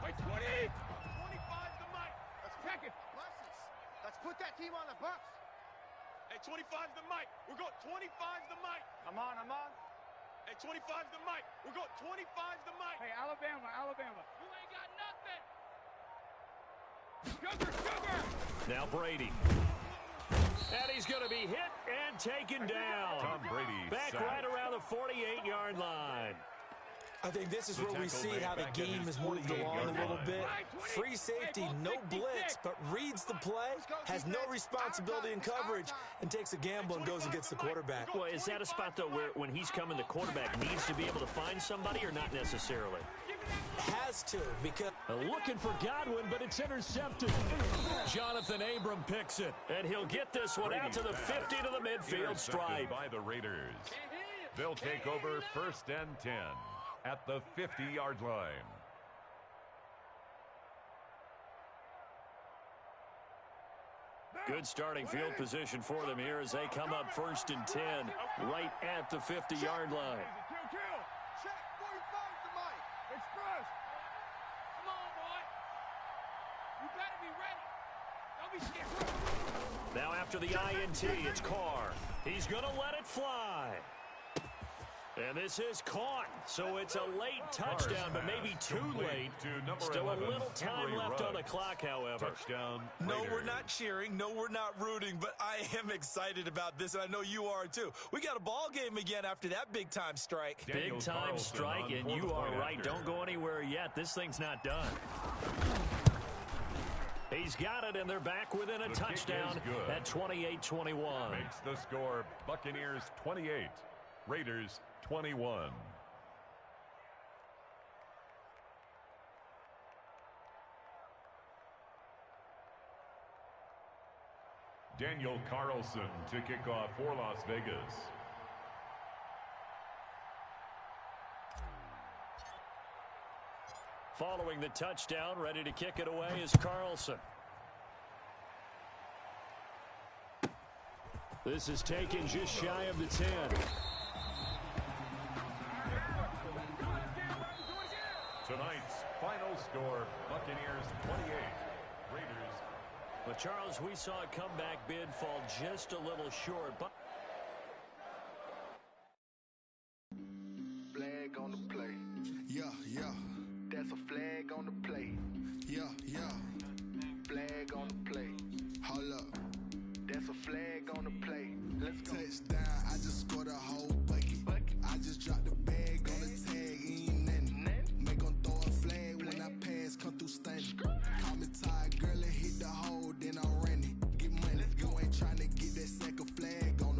Wait, 20. 25's the mic. Let's check it. Let's put that team on the Bucs. Hey, 25's the mic. We got 25's the mic. I'm on. Hey, 25's the mic. We got 25's the mic. Hey, Alabama. You ain't got nothing. Sugar. Now Brady. And he's going to be hit and taken down. Tom Brady back right around the 48-yard line. I think this is where we see how the game has moved along a little bit. Free safety, no blitz, but reads the play, has no responsibility in coverage, and takes a gamble and goes against the quarterback. Well, is that a spot, though, where when he's coming, the quarterback needs to be able to find somebody or not necessarily? Has to, because... Looking for Godwin, but it's intercepted. Jonathan Abram picks it, and he'll get this one out to the 50 to the midfield stripe. By the Raiders. They'll take over 1st and 10 at the 50-yard line. Good starting field position for them here as they come up 1st and 10 right at the 50-yard line. Check. 45's the mic. Express. Come on, boy. You better be ready. Don't be scared. Now after the INT, it's Carr. He's going to let it fly. And this is caught, so it's a late touchdown, but maybe too late. Still a little time left on the clock, however. Touchdown. No, we're not cheering. No, we're not rooting, but I am excited about this, and I know you are too. We got a ball game again after that big-time strike. Big-time strike, and you are right. Don't go anywhere yet. This thing's not done. He's got it, and they're back within a touchdown at 28-21. Makes the score Buccaneers 28, Raiders 21. Daniel Carlson to kick off for Las Vegas. Following the touchdown, ready to kick it away is Carlson. This is taken just shy of the 10. Tonight's final score, Buccaneers 28, Raiders. But Charles, we saw a comeback bid fall just a little short. But flag on the play. Yeah. That's a flag on the play. Yeah. Flag on the play. Hold up. That's a flag on the play. Let's go. Touchdown, I just scored a whole bucket. I just dropped the bag on the tag, ain't nothing. Make them throw a flag when I pass, come through stunning. Call me tired, girl, and hit the hole, then I ran it. Get money, you ain't trying to get that second flag on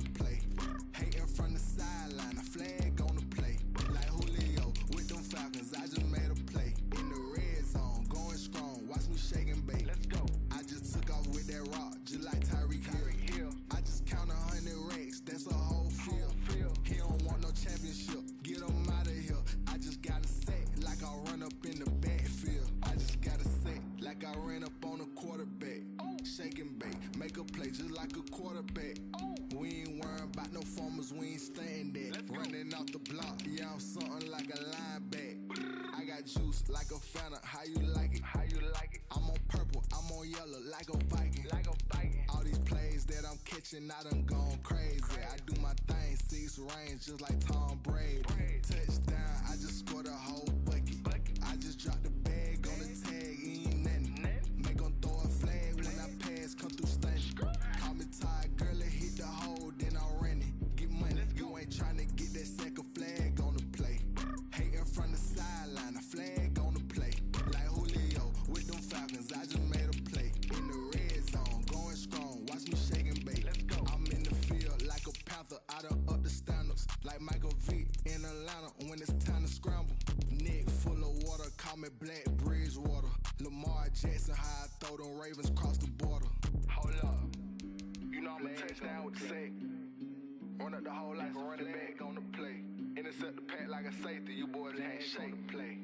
I ran up on a quarterback. Shake and bake, make a play just like a quarterback. We ain't worrying about no formers, we ain't staying there. Running off the block, yeah, I'm something like a linebacker. I got juice like a Fanta, how you like it? How you like it? I'm on purple, I'm on yellow, like a Viking. Like a Viking. All these plays that I'm catching, I done gone crazy. I do my thing, 6 range, just like Tom Brady. Touchdown, I just scored a whole bucket. I just dropped the bag on the tag, ain't nothing. Make 'em throw a flag when I pass, come through stunning. Call me tired, girl, it hit the hole, then I ran it. Get money, you ain't tryna get that second flag on the play. Hating from the sideline, a flag on the play. Like Julio with them Falcons, I just made a play. In the red zone, going strong, watch me shake and bake. I'm in the field like a panther, I done up the standards. Like Michael Vick in Atlanta when it's time to scramble. Neck full of water, call me Black Bridgewater. Lamar Jackson, how I throw them Ravens cross the border. Hold up. You know I'm a touchdown with the sack. Run up the whole like a running back on the play. Intercept the pack like a safety. You boys ain't shake the play.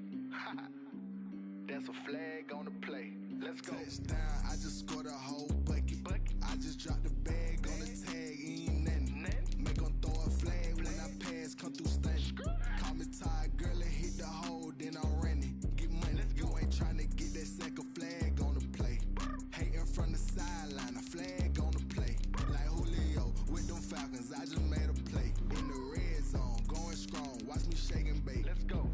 That's a flag on the play. Let's go. Touchdown, I just scored a whole bucket. I just dropped the bag on the tag, ain't nothing. Make 'em throw a flag when I pass, come through stunning. Call me tired, girl, it hit the hole, then I ran it. Get money, you ain't tryna get that second flag on the play. Hating from the sideline, a flag on the play. Like Julio with them Falcons, I just made a play. In the red zone, going strong, watch me shake and bake. Let's go.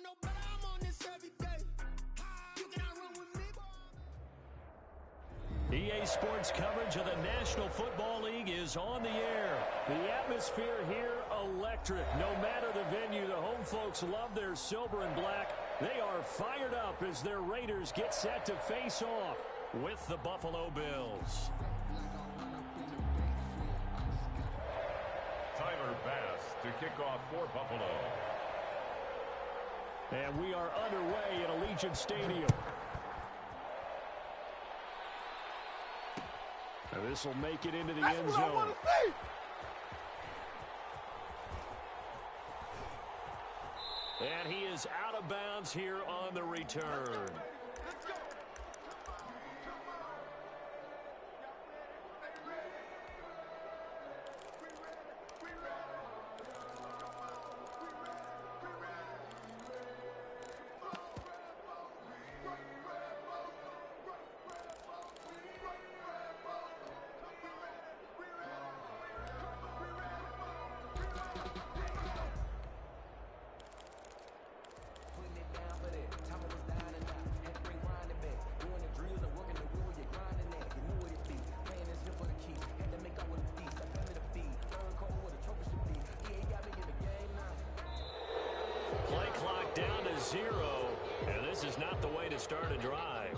No, but I'm on this every day. You cannot run with me, boy. EA Sports coverage of the National Football League is on the air. The atmosphere here, electric. No matter the venue, the home folks love their silver and black. They are fired up as their Raiders get set to face off with the Buffalo Bills. Tyler Bass to kick off for Buffalo. And we are underway at Allegiant Stadium. And this will make it into the end zone. And he is out of bounds here on the return. this is not the way to start a drive.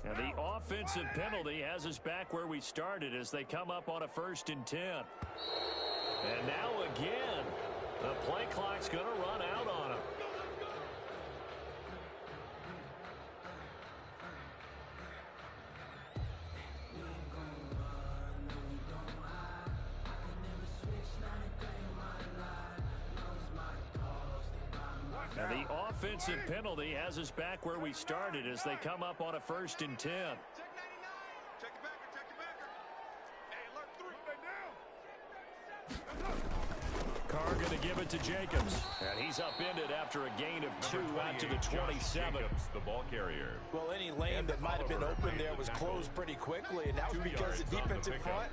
And the offensive penalty has us back where we started as they come up on a 1st and 10. And now again, the play clock's going to run out on them. And the offensive penalty has us back where we started as they come up on a 1st and 10. Check 99. Check it back. Check it back. Hey, alert 3. Carr going to give it to Jacobs. And he's upended after a gain of 2 out to the 27. Jacobs, the ball carrier. Well, any lane that might have been open there was closed pretty quickly, and that was because the defensive front,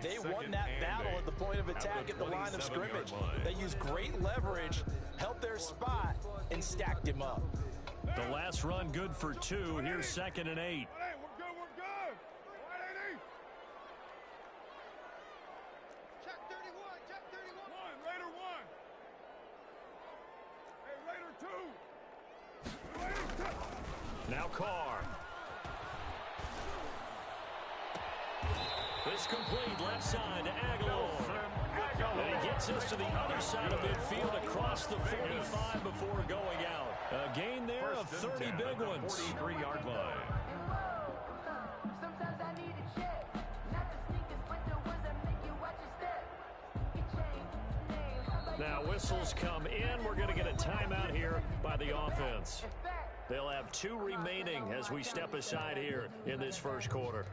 they won that battle at the point of attack at the line of scrimmage. They used great leverage, held their spot, and stacked him up. The last run good for 2. Here's 2nd and 8. Hey, we're good. 180. Check 31. Check 31. Raider 1. Hey, Raider 2. Raider 2. Now Carr. This complete left side to Aguilar. And he gets us to the other side of midfield across the 45 before going out. A gain there of 30 big ones. 43-yard line. Sometimes I need a check. Not the sneakers, but the ones that make you watch your step. Now whistles come in. We're going to get a timeout here by the offense. They'll have 2 remaining as we step aside here in this first quarter.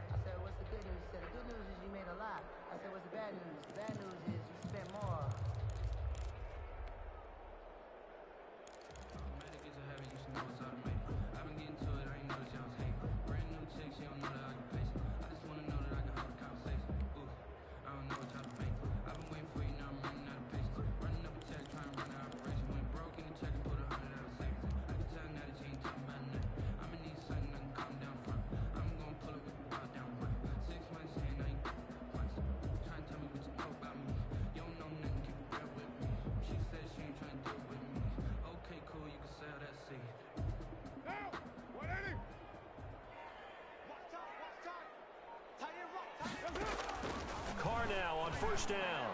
First down.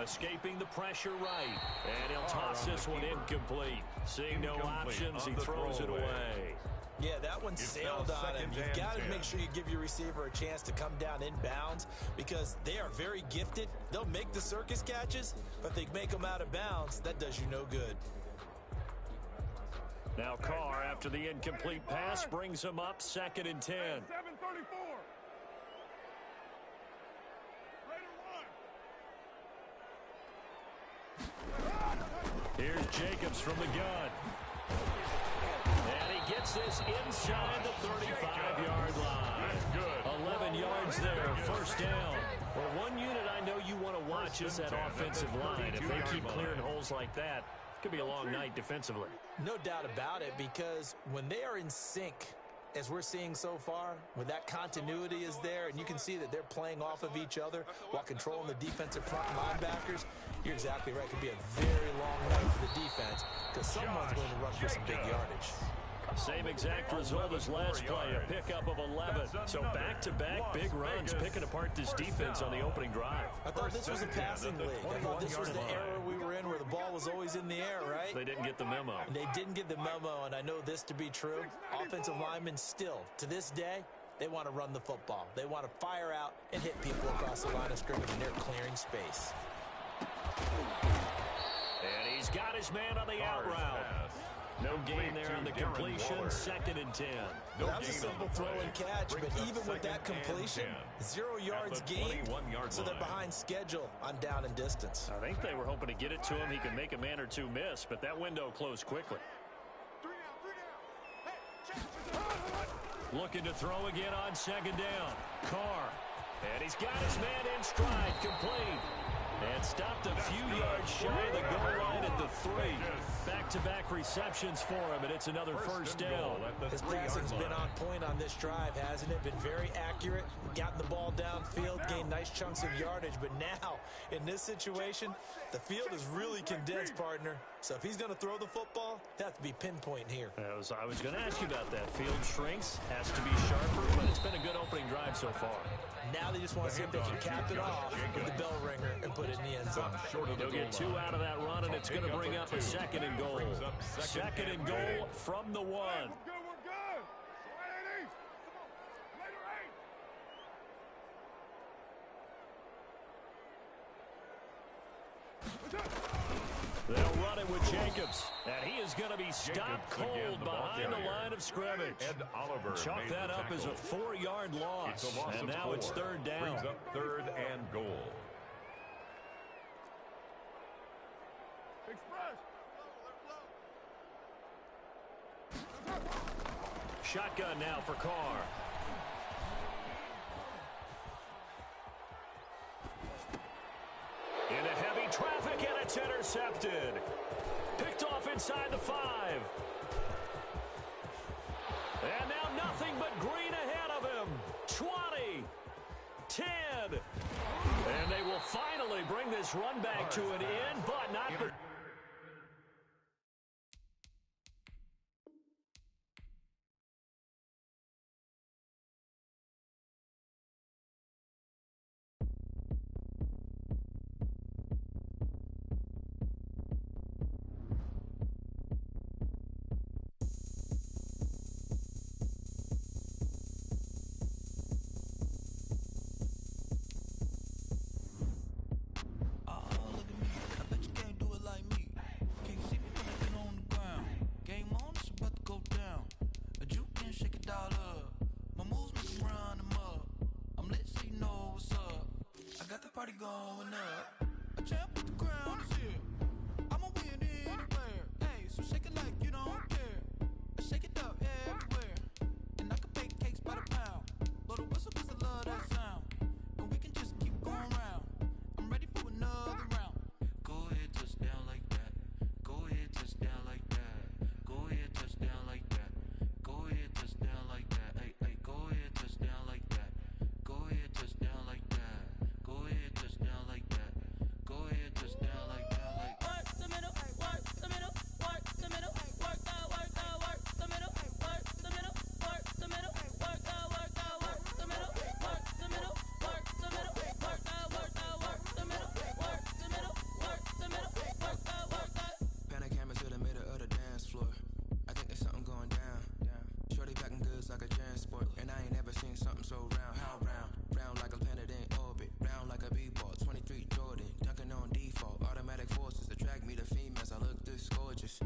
Escaping the pressure right. And he'll toss this one incomplete. Seeing no options, he throws it away. Yeah, that one sailed on him. You've got to make sure you give your receiver a chance to come down inbounds because they are very gifted. They'll make the circus catches, but they make them out of bounds. That does you no good. Now Carr, after the incomplete pass, brings him up 2nd and 10. 7:34. Here's Jacobs from the gun. And he gets gets this inside the 35-yard line. 11 yards there, first down. Well, one unit I know you want to watch is that offensive line. If they keep clearing holes like that, it could be a long night defensively. No doubt about it, because when they are in sync, as we're seeing so far, when that continuity is there and you can see that they're playing off of each other while controlling the defensive front linebackers, you're exactly right. It could be a very long night for the defense because someone's going to run for some big yardage. Same exact result as last play, a pickup of 11. So back-to-back big runs, picking apart this defense on the opening drive. I thought this was a passing league. I thought this was the era we were in where the ball was always in the air, right? They didn't get the memo. They didn't get the memo, and I know this to be true. Offensive linemen still, to this day, they want to run the football. They want to fire out and hit people across the line of scrimmage, and they're clearing space. And he's got his man on the out route. No gain there on the completion, 2nd and 10. Well, that was a simple throw and catch, but even with that completion, 0 yards gained, so they're behind schedule on down and distance. I think they were hoping to get it to him. He could make a man or two miss, but that window closed quickly. Looking to throw again on 2nd down. Carr. And he's got his man in stride, complete. And stopped a few yards shy of the goal line at the 3. Back-to-back receptions for him, and it's another first down. His passing's been on point on this drive, hasn't it? Been very accurate, gotten the ball downfield, gained nice chunks of yardage. But now, in this situation, the field is really condensed, partner. So if he's going to throw the football, it has to be pinpoint here. I was going to ask you about that. Field shrinks, has to be sharper, but it's been a good opening drive so far. Now they just want to see if they can cap it off with the bell ringer and put it in the end zone. They'll get 2 out of that run, and it's going to bring up a 2nd and goal. 2nd and goal from the 1. We're good. They'll run it with Jacobs, and he is going to be stopped cold behind the line of scrimmage. Chalk that up as a 4-yard loss, and now it's 3rd down. Brings up 3rd and goal. Shotgun now for Carr. Into heavy traffic, and it's intercepted. Picked off inside the 5. And now nothing but green ahead of him. 20, 10. And they will finally bring this run back to an end, but not the... Going up, a champ with the crown is here. I'ma win anywhere. Hey, so shake it like you don't care. Shake it up everywhere. And I can bake cakes by the pound. Blow the whistle 'cause I love that sound. And we can just keep going round. I'm ready for another round. Go ahead, touchdown like that. Go ahead, touchdown like that. Go ahead, touchdown like that. Go ahead, touchdown like that. Hey, hey, go ahead, touchdown like that. Go ahead, touchdown like that. Go ahead, touchdown like that. Go ahead, touchdown like that. Like work the middle, work the middle, work the middle, work the middle, work the middle, work the middle, work the middle, work the middle, work the middle, work the middle, work the middle, work the middle, work the. Panic camera to the middle of the dance floor. I think there's something going down. Shorty packing goods like a transport, and I ain't never seen something so round. How round? Round like a planet in orbit, round like a b-ball. 23 Jordan, dunking on default. Automatic forces attract me to females. I look this gorgeous.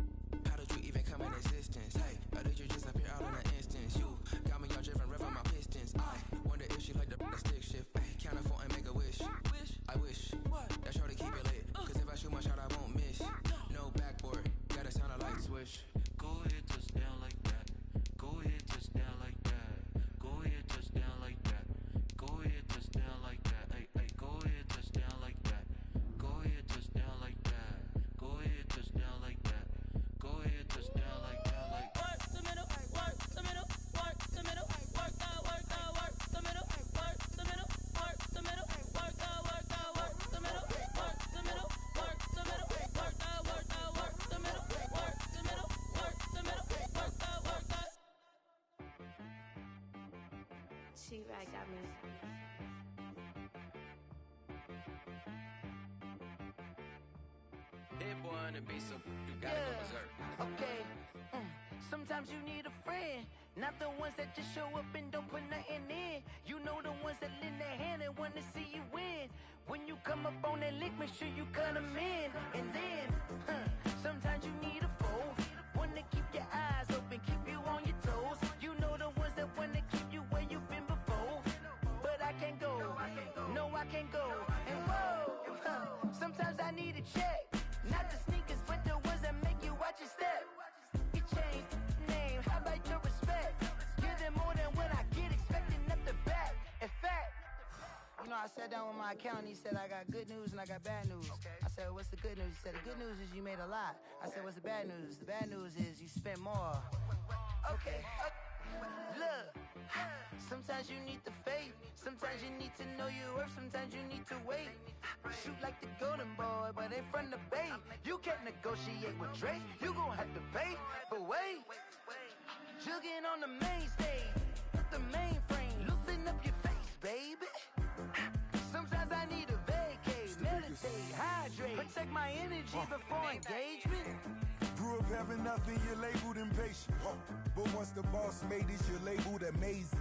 How did you even come in existence? Hey, how did you just appear out in an instance? You got me all driven, revving my pistons. I wonder if she like the stick shift. Ay, count a four and make a wish. I wish that shorty keep it lit. 'Cause if I shoot my shot, I won't miss. No backboard, gotta sound like switch. Go ahead, touchdown like that. Be right, got music. Hit boy on the beat, so you gotta go berserk. Okay. Sometimes you need a friend, not the ones that just show up and don't put nothing in. You know the ones that lend their hand and want to see you win. When you come up on that lick, make sure you cut them in. And then, sometimes you need a foe, one to keep your eyes open, keep you on your toes. You know the ones that want to keep you where you've been before. But I can't go, no I can't go. And whoa, sometimes I need a check. Not the sneakers, but the ones that make you watch your step. You change name, how about your respect? Give them more than what I get, expecting nothing back. In fact, you know, I sat down with my accountant, he said I got good news and I got bad news. I said, what's the good news? He said, the good news is you made a lot. I said, what's the bad news? The bad news is you spent more. Okay, look, sometimes you need the faith, sometimes you need to know your worth, sometimes you need to wait. Shoot like the golden boy, but in front of the bay. You can't negotiate with Drake, you gon' have to pay. But wait, jugging on the main stage, the mainframe, loosen up your face, baby. Sometimes I need a vacate, meditate, hydrate, protect my energy before engagement. Grew up having nothing, you're labeled impatient. But once the boss made it, you're labeled amazing.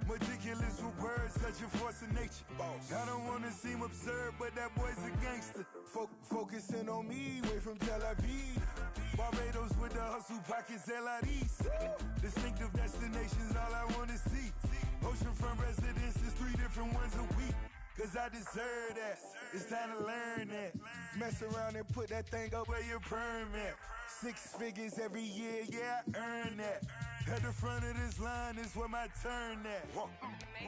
Meticulous with words, such a force of nature. I don't wanna seem absurd, but that boy's a gangster. Focusing on me, way from Tel Aviv. Barbados with the hustle pockets, LIDs. Distinctive destinations, all I wanna see. Oceanfront residences, 3 different ones a week. Cause I deserve that, it's time to learn that. Mess around and put that thing up where your permit. 6 figures every year, yeah, I earn that. At the front of this line is where my turn at.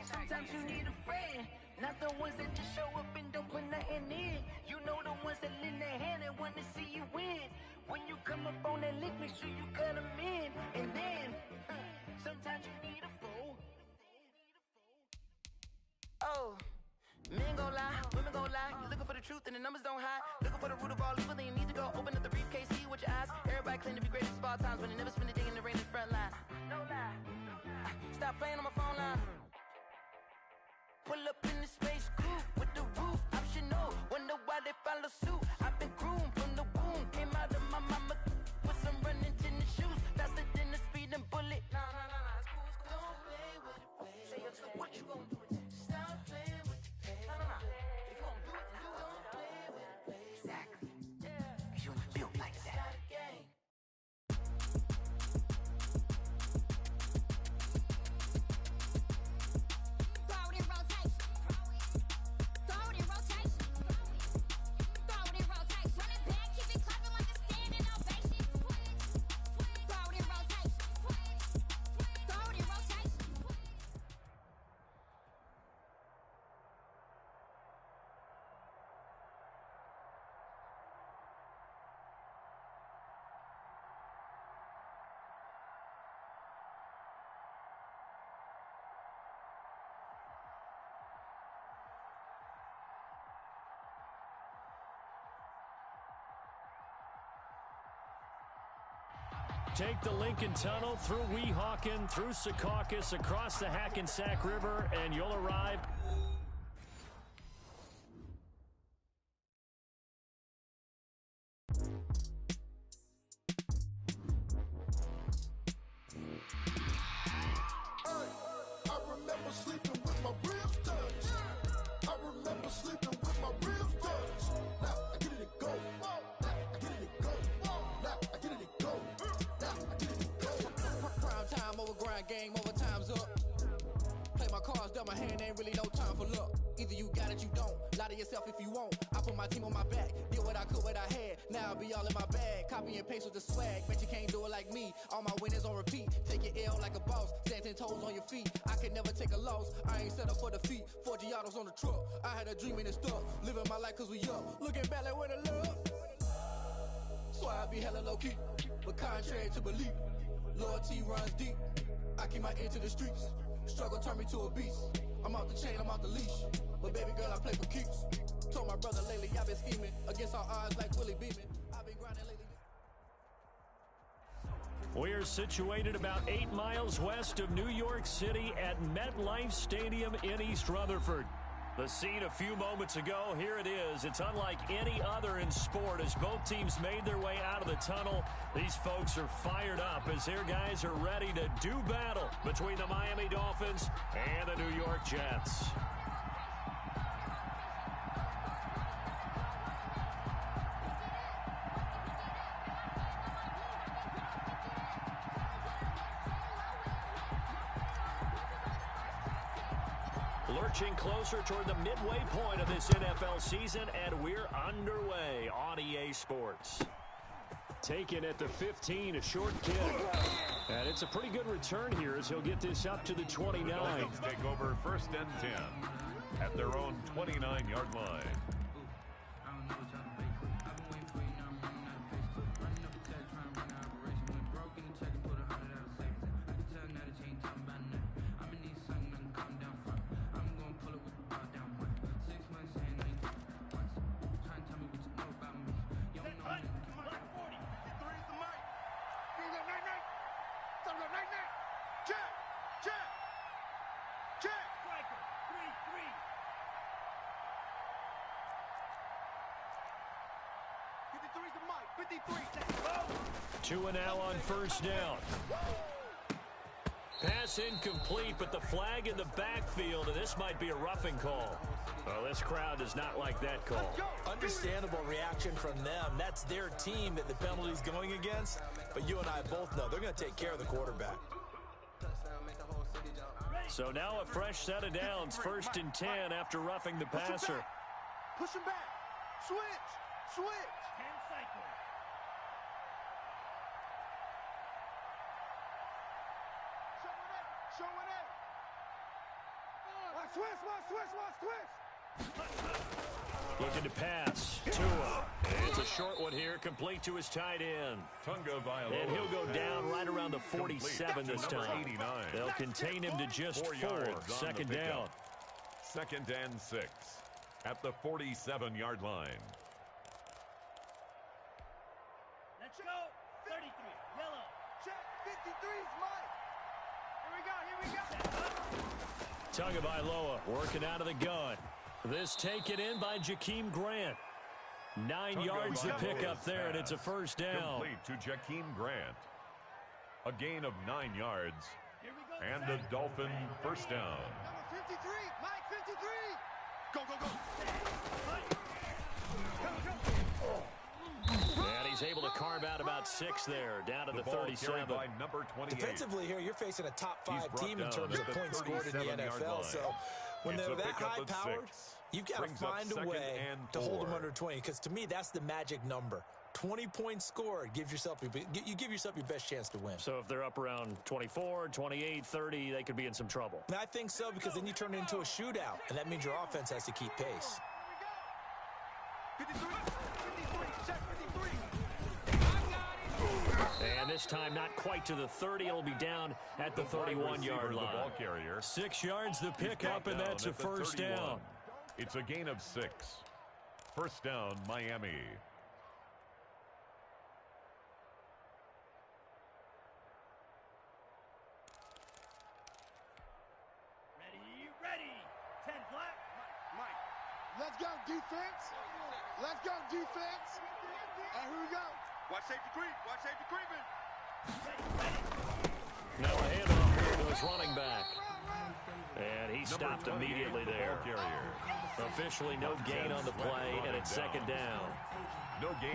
Sometimes you need a friend, not the ones that just show up and don't put nothing in. You know the ones that lend their hand and want to see you win. When you come up on that lick, make sure you cut them in. And then, sometimes you need a foe. Oh. Men gon' lie, women gon' lie. You're looking for the truth and the numbers don't hide. Looking for the root of all evil, then you need to go open up the briefcase, see with your eyes. Everybody claim to be great at small times, but they never spend a day in the rain in the front line. No lie. Stop playing on my phone line. Pull up in the space coupe with the roof optional. Wonder why they follow suit. I've been groomed from the womb. Came out of my mama with some running tennis shoes. Faster than the speeding bullet. Nah, it's cool, it's cool. Don't play with it, play. Say yo, so what you gon' do? Stop playing with it. If you gon' do it, then don't play with it. Exactly. You built like that. Throw it in rotation. Throw it in rotation. Throw it in rotation. Run it back, keep it clapping like a standing ovation. Throw it in rotation. Throw it in rotation. Take the Lincoln Tunnel through Weehawken, through Secaucus, across the Hackensack River, and you'll arrive. I remember sleeping with my ribs touched. I remember sleeping with my ribs touched. Now I get it to go. Now I get it to go. Now I get it to go. Now I get it to go. Prime time over grind game, overtime's up. Play my cards, dealt my hand, ain't really no time for luck. Either you got it, you don't. Lie to yourself if you won't. I put my team on my back, did what I could, what I had. Now I'll be all in my bag. Copy and paste with the swag. Bet you can't do it like me. All my winners on repeat. Take your L like a boss. Stand 10 toes on your feet. I can never take a loss. I ain't set up for defeat. 4 Giottos on the truck. I had a dream and it stuck. Living my life cause we up. Looking back like where the love. So I be hella low key. But contrary to belief, loyalty runs deep. I keep my ear to the streets. Struggle turned me to a beast. I'm off the chain, I'm off the leash. But baby girl, I play for keeps. Told my brother lately, I've been scheming against all odds like Willie Beeman. I've been grinding lately. We're situated about 8 miles west of New York City at MetLife Stadium in East Rutherford. The scene a few moments ago, here it is. It's unlike any other in sport as both teams made their way out of the tunnel. These folks are fired up as their guys are ready to do battle between the Miami Dolphins and the New York Jets. Lurching closer toward the midway point of this NFL season, and we're underway on EA Sports. Taken at the 15, a short kick. And it's a pretty good return here as he'll get this up to the 29. The Dolphins take over 1st and 10 at their own 29-yard line. Two and now on 1st down. Pass incomplete, but the flag in the backfield, and this might be a roughing call. Well, this crowd does not like that call. Understandable reaction from them. That's their team that the penalty's going against. But you and I both know they're going to take care of the quarterback. So now a fresh set of downs, 1st and 10 after roughing the passer. Push him back. Switch. Switch. 10 cycles. Showing it. Watch switch. Looking to pass. Tua. It's a short one here, complete to his tight end. Tagovailoa. And he'll go down right around the 47 this time. 89. They'll contain him to just 4. 2nd down. 2nd and 6 at the 47-yard line. Let's go. 33. Yellow. Check. 53's Mike. Here we go. Tagovailoa working out of the gun. This taken in by Jakeem Grant. 9 yards to pick up there, and it's a 1st down. Complete to Jakeem Grant. A gain of 9 yards. And a Dolphin 1st down. Number 53. Mike 53. Go. And he's able to carve out about 6 there, down to the 37. By number 28. Defensively here, you're facing a top 5 team in terms of points scored in the NFL. So when they're that high-powered, you've got to find a way to hold them under 20. Because to me, that's the magic number. 20 points scored, you give yourself your best chance to win. So if they're up around 24, 28, 30, they could be in some trouble. And I think so, because then you turn it into a shootout, and that means your offense has to keep pace. 53. Check 53. And this time not quite to the 30. It'll be down at the 31-yard line. The ball carrier. 6 yards to pick up, and that's a 1st down. It's a gain of 6. 1st down, Miami. Ready. 10 flat. Mike. Let's go, defense. And here we go. Watch safety creep. Now a handoff here to his running back. And he stopped immediately there. Officially no gain on the play, and it's 2nd down.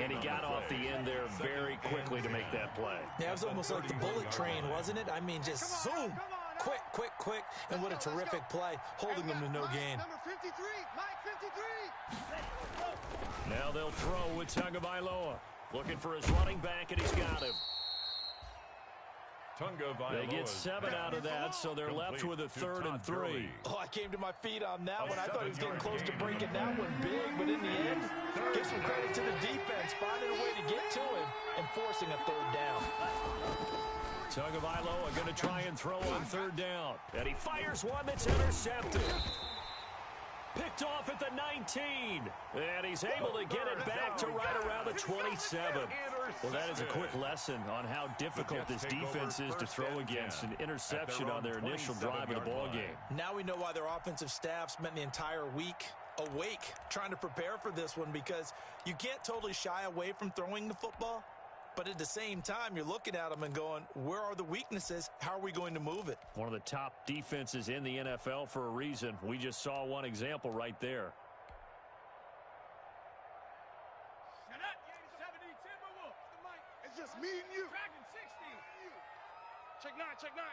And he got off the end there very quickly to make that play. Yeah, it was almost like the bullet train, wasn't it? I mean, just zoom. Quick. And what a terrific play, holding them to no gain. Number 53. Mike 53. Now they'll throw with Tagovailoa. Looking for his running back, and he's got him. They get 7 out of that, so they're left with a 3rd and 3. Oh, I came to my feet on that one. I thought he was getting close to breaking that one big, but in the end, give some credit to the defense, finding a way to get to him and forcing a 3rd down. Tagovailoa going to try and throw on 3rd down. And he fires one that's intercepted. Picked off at the 19. And he's able to get it back to right around the 27. Well, that is a quick lesson on how difficult this defense is to throw against. An interception on their initial drive of the ball game. Now we know why their offensive staff spent the entire week awake trying to prepare for this one, because you can't totally shy away from throwing the football, but at the same time, you're looking at them and going, where are the weaknesses? How are we going to move it? One of the top defenses in the NFL for a reason. We just saw one example right there. Shut up, 70 Timberwolves. It's just me and you. Dragon 60. Check 9, check 9.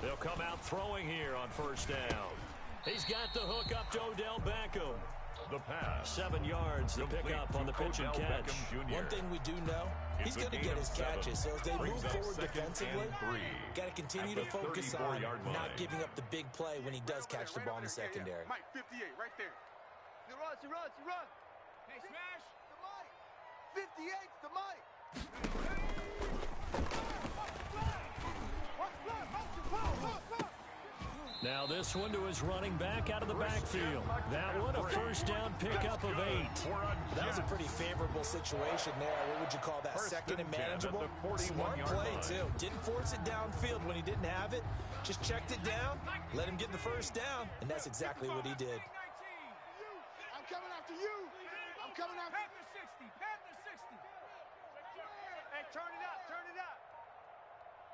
They'll come out throwing here on first down. He's got the hook up to Odell Beckham. The pass. 7 yards, the pickup on the pitch and catch. One thing we do know, he's going to get his catches. So as they move forward defensively, got to continue to focus on not giving up the big play when he does catch the ball in the secondary. Mike, 58, right there. He runs. Hey, smash. The mic. 58's the mic. Now this one to his running back out of the backfield. That one a first down pickup of 8. That was a pretty favorable situation there. What would you call that? Second and manageable? Smart play, too. Didn't force it downfield when he didn't have it. Just checked it down, let him get the first down, and that's exactly what he did. I'm coming after you. I'm coming after you. Panther 60. Hey, turn it up.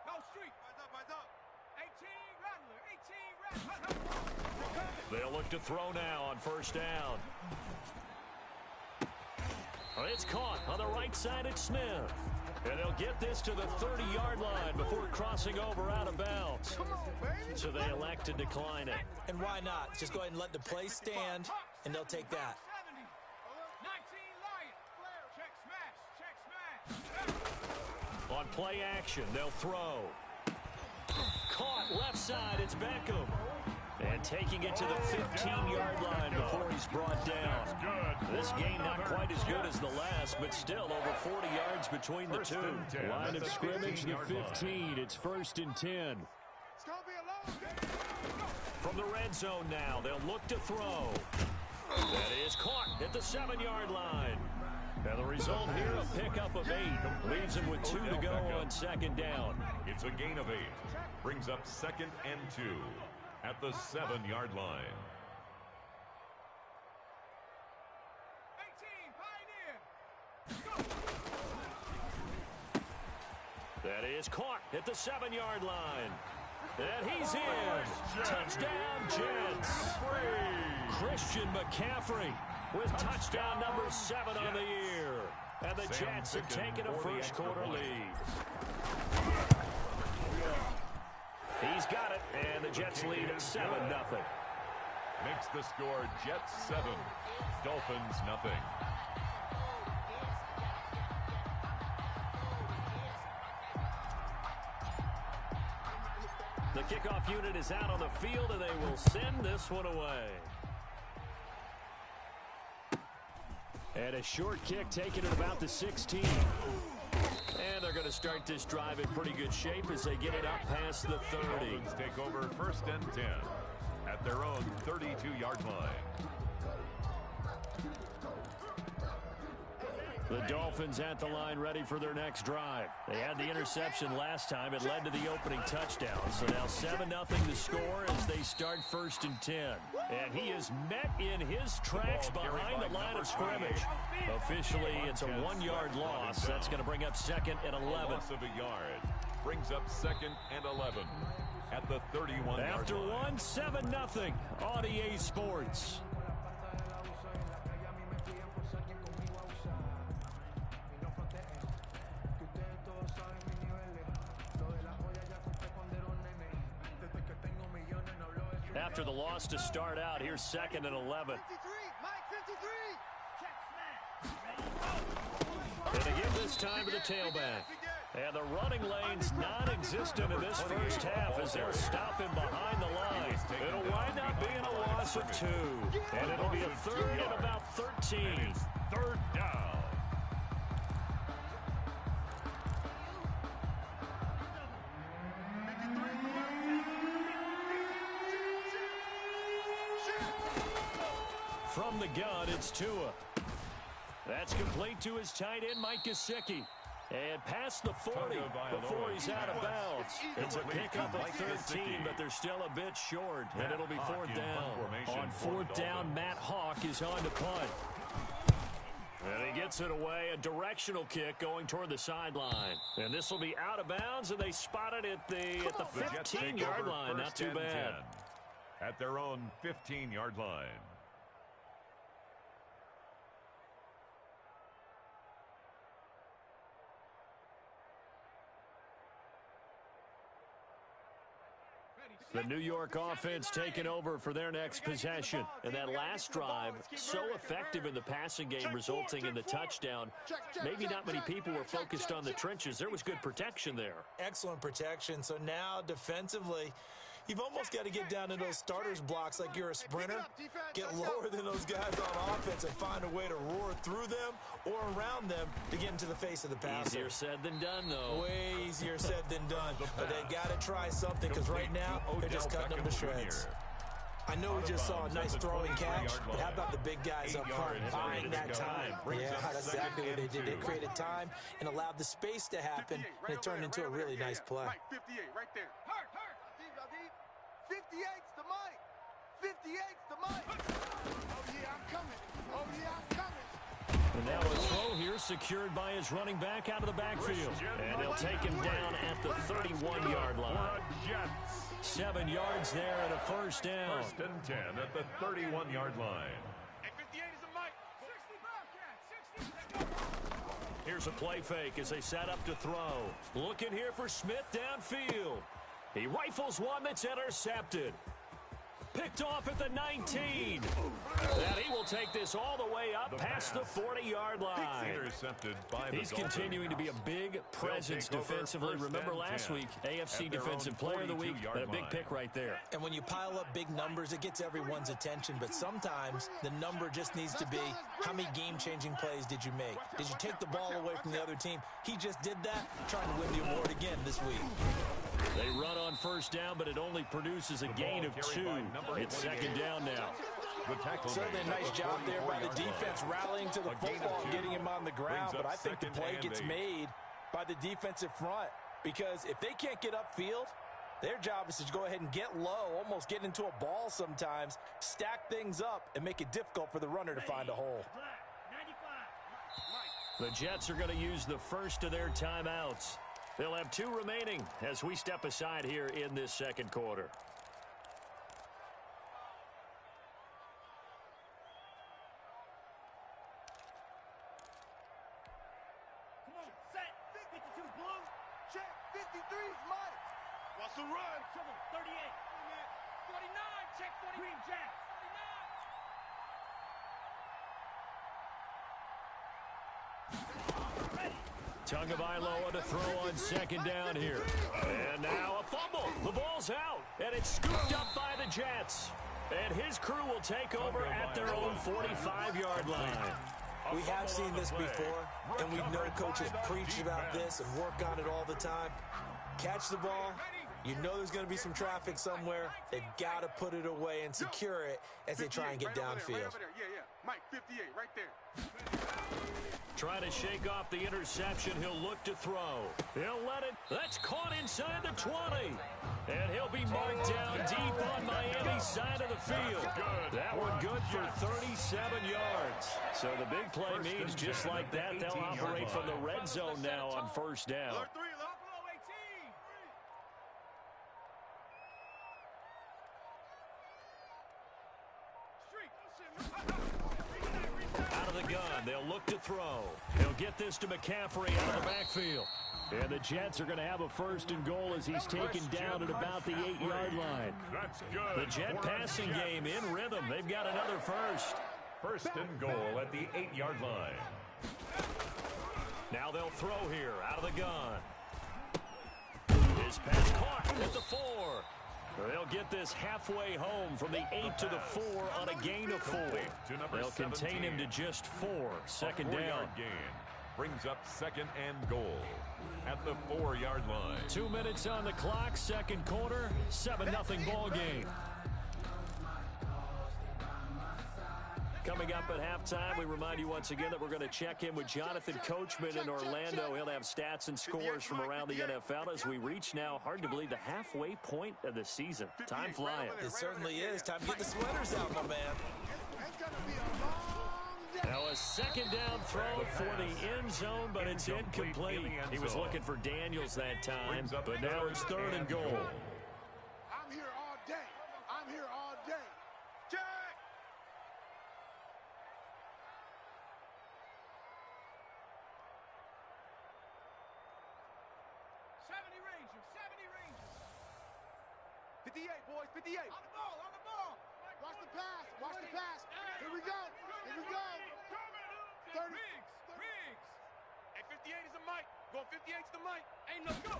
Go street. Eyes up. 18 Rattler. They'll look to throw now on first down. It's caught on the right side at Smith. And they'll get this to the 30-yard line before crossing over out of bounds. So they elect to decline it. And why not? Just go ahead and let the play stand, and they'll take that. 19 Lion. Check smash. On play action, they'll throw. Caught left side, it's Beckham. And taking it to the 15-yard line before he's brought down. This game not quite as good as the last, but still over 40 yards between the two. Line of scrimmage, the 15. It's 1st and 10. From the red zone now, they'll look to throw. That is caught at the 7-yard line. And the result here, a pickup of 8. Leaves him with 2 to go on second down. It's a gain of 8. Brings up 2nd and 2 at the 7-yard line. 18 Pioneer. That is caught at the 7-yard line. And he's in. Touchdown, Jets. Christian McCaffrey with touchdown number 7 on the year. And the Jets have taken a first quarter lead. He's got it, and the Jets lead at 7-0. Makes the score Jets 7, Dolphins nothing. The kickoff unit is out on the field, and they will send this one away. And a short kick taken at about the 16. And they're going to start this drive in pretty good shape as they get it up past the 30. Dolphins take over 1st and 10 at their own 32-yard line. The Dolphins at the line ready for their next drive. They had the interception last time. It led to the opening touchdown. So now 7-0 the score as they start 1st and 10. And he is met in his tracks behind the line of scrimmage. Officially, it's a 1-yard loss. That's going to bring up 2nd and 11. Loss of a yard brings up 2nd and 11 at the 31-yard line. After 7-0 on EA Sports. After the loss to start out, here's 2nd and 11. 53, Mike 53. And they give this time to the tailback. And the running lane's non-existent in this first half as they'll stop him behind the line. It'll wind up being a loss of 2. And it'll be a 3rd and about 13. 3rd down. From the gun, it's Tua. That's complete to his tight end, Mike Gesicki. And past the 40 before he's out of bounds. It's a pickup of 13, but they're still a bit short, and it'll be fourth down. On fourth down, Matt Hawk is on to punt. And he gets it away, a directional kick going toward the sideline. And this will be out of bounds, and they spot it at the 15-yard line. Not too bad. At their own 15-yard line. The New York offense taking over for their next possession. And that last drive, so effective in the passing game, resulting in the touchdown. Maybe not many people were focused on the trenches. There was good protection there. Excellent protection. So now defensively, you've almost got to get down to those starters blocks like you're a sprinter. Get lower than those guys on offense and find a way to roar through them or around them to get into the face of the passer. Easier said than done, though. Way easier said than done. But they've got to try something because right now they're just cutting them to shreds. I know we just saw a nice throwing catch, but how about the big guys up front buying that time? Yeah, that's exactly what they did. They created time and allowed the space to happen, and it turned into a really nice play. 58 right there. 58's the mic. 58's the mic. Oh, yeah, I'm coming. Oh, yeah, I'm coming. And now a throw here secured by his running back out of the backfield. And they'll take him down at the 31-yard line. 7 yards there and a first down. First and 10 at the 31-yard line. And 58 is the mic. Here's a play fake as they set up to throw. Looking here for Smith downfield. He rifles one that's intercepted. Picked off at the 19. And he will take this all the way up past the 40-yard line. Intercepted by the He's continuing to be a big presence defensively. Remember last week, AFC Defensive Player of the Week, and a big pick right there. And when you pile up big numbers, it gets everyone's attention. But sometimes the number just needs to be, how many game-changing plays did you make? Did you take the ball away from the other team? He just did that, trying to win the award again this week. They run on first down, but it only produces a gain of 2. It's second down now. Certainly a nice job there by the defense, rallying to the football and getting him on the ground. But I think the play gets made by the defensive front, because if they can't get upfield, their job is to go ahead and get low, almost get into a ball sometimes, stack things up, and make it difficult for the runner to find a hole. The Jets are going to use the first of their timeouts. They'll have 2 remaining as we step aside here in this second quarter. Come on, set. 52 blue. Check. 53's Mike. Watch the run. 38. 49. Check 40. Green Jack. 49. Ready. Tagovailoa to throw on second down here. And now a fumble. The ball's out, and it's scooped up by the Jets. And his crew will take over at their own 45-yard line. We have seen this before, and we know coaches preach about this and work on it all the time. Catch the ball. You know there's going to be some traffic somewhere. They've got to put it away and secure it as they try and get downfield. Yeah. Mike, 58, right there. Trying to shake off the interception. He'll look to throw. He'll let it. That's caught inside the 20. And he'll be marked down deep on Miami's side of the field. That one good for 37 yards. So the big play means just like that, they'll operate from the red zone now on first down. Out of the gun, they'll look to throw. He'll get this to McCaffrey out of the backfield. And the Jets are going to have a first and goal as he's taken down at about the 8-yard line. That's good. The Jet passing game in rhythm. They've got another first. First and goal at the 8-yard line. Now they'll throw here out of the gun. His pass caught at the 4. They'll get this halfway home from the 8 to the 4 on a gain of 4. They'll contain him to just 4. Second down. Gain brings up second and goal at the 4-yard line. 2 minutes on the clock, second quarter, 7-0 ball game. Coming up at halftime, we remind you once again that we're going to check in with Jonathan Coachman in Orlando. He'll have stats and scores from around the NFL as we reach now, hard to believe, the halfway point of the season. Time flying. It certainly is. Time to get the sweaters out, my man. Now a second down throw for the end zone, but it's incomplete. He was looking for Daniels that time, but now it's 3rd and goal. I'm here all day. I'm here all day. Jack! 70 Rangers, 70 Rangers. 58, boys, 58. On the ball, on the ball. Watch the pass, watch the pass. Here we go, here we go. 30. Riggs. Hey, 58 is the mic. Going 58's the mic. Ain't no go.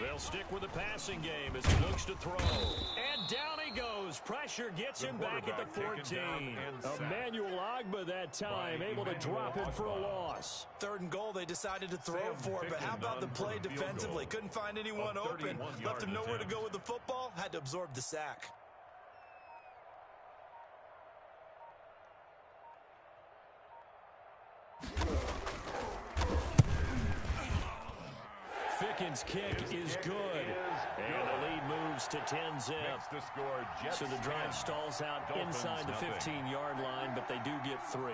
They'll stick with the passing game as he looks to throw. And down he goes. Pressure gets him back at the 14. Emmanuel Ogbah that time, able to drop him for a loss. 3rd and goal, they decided to throw for it, but how about the play defensively? Couldn't find anyone open. Left him nowhere to go with the football. Had to absorb the sack. Ficken's kick is good. And the lead moves to 10-zip. So the drive stalls out inside the 15-yard line, but they do get 3.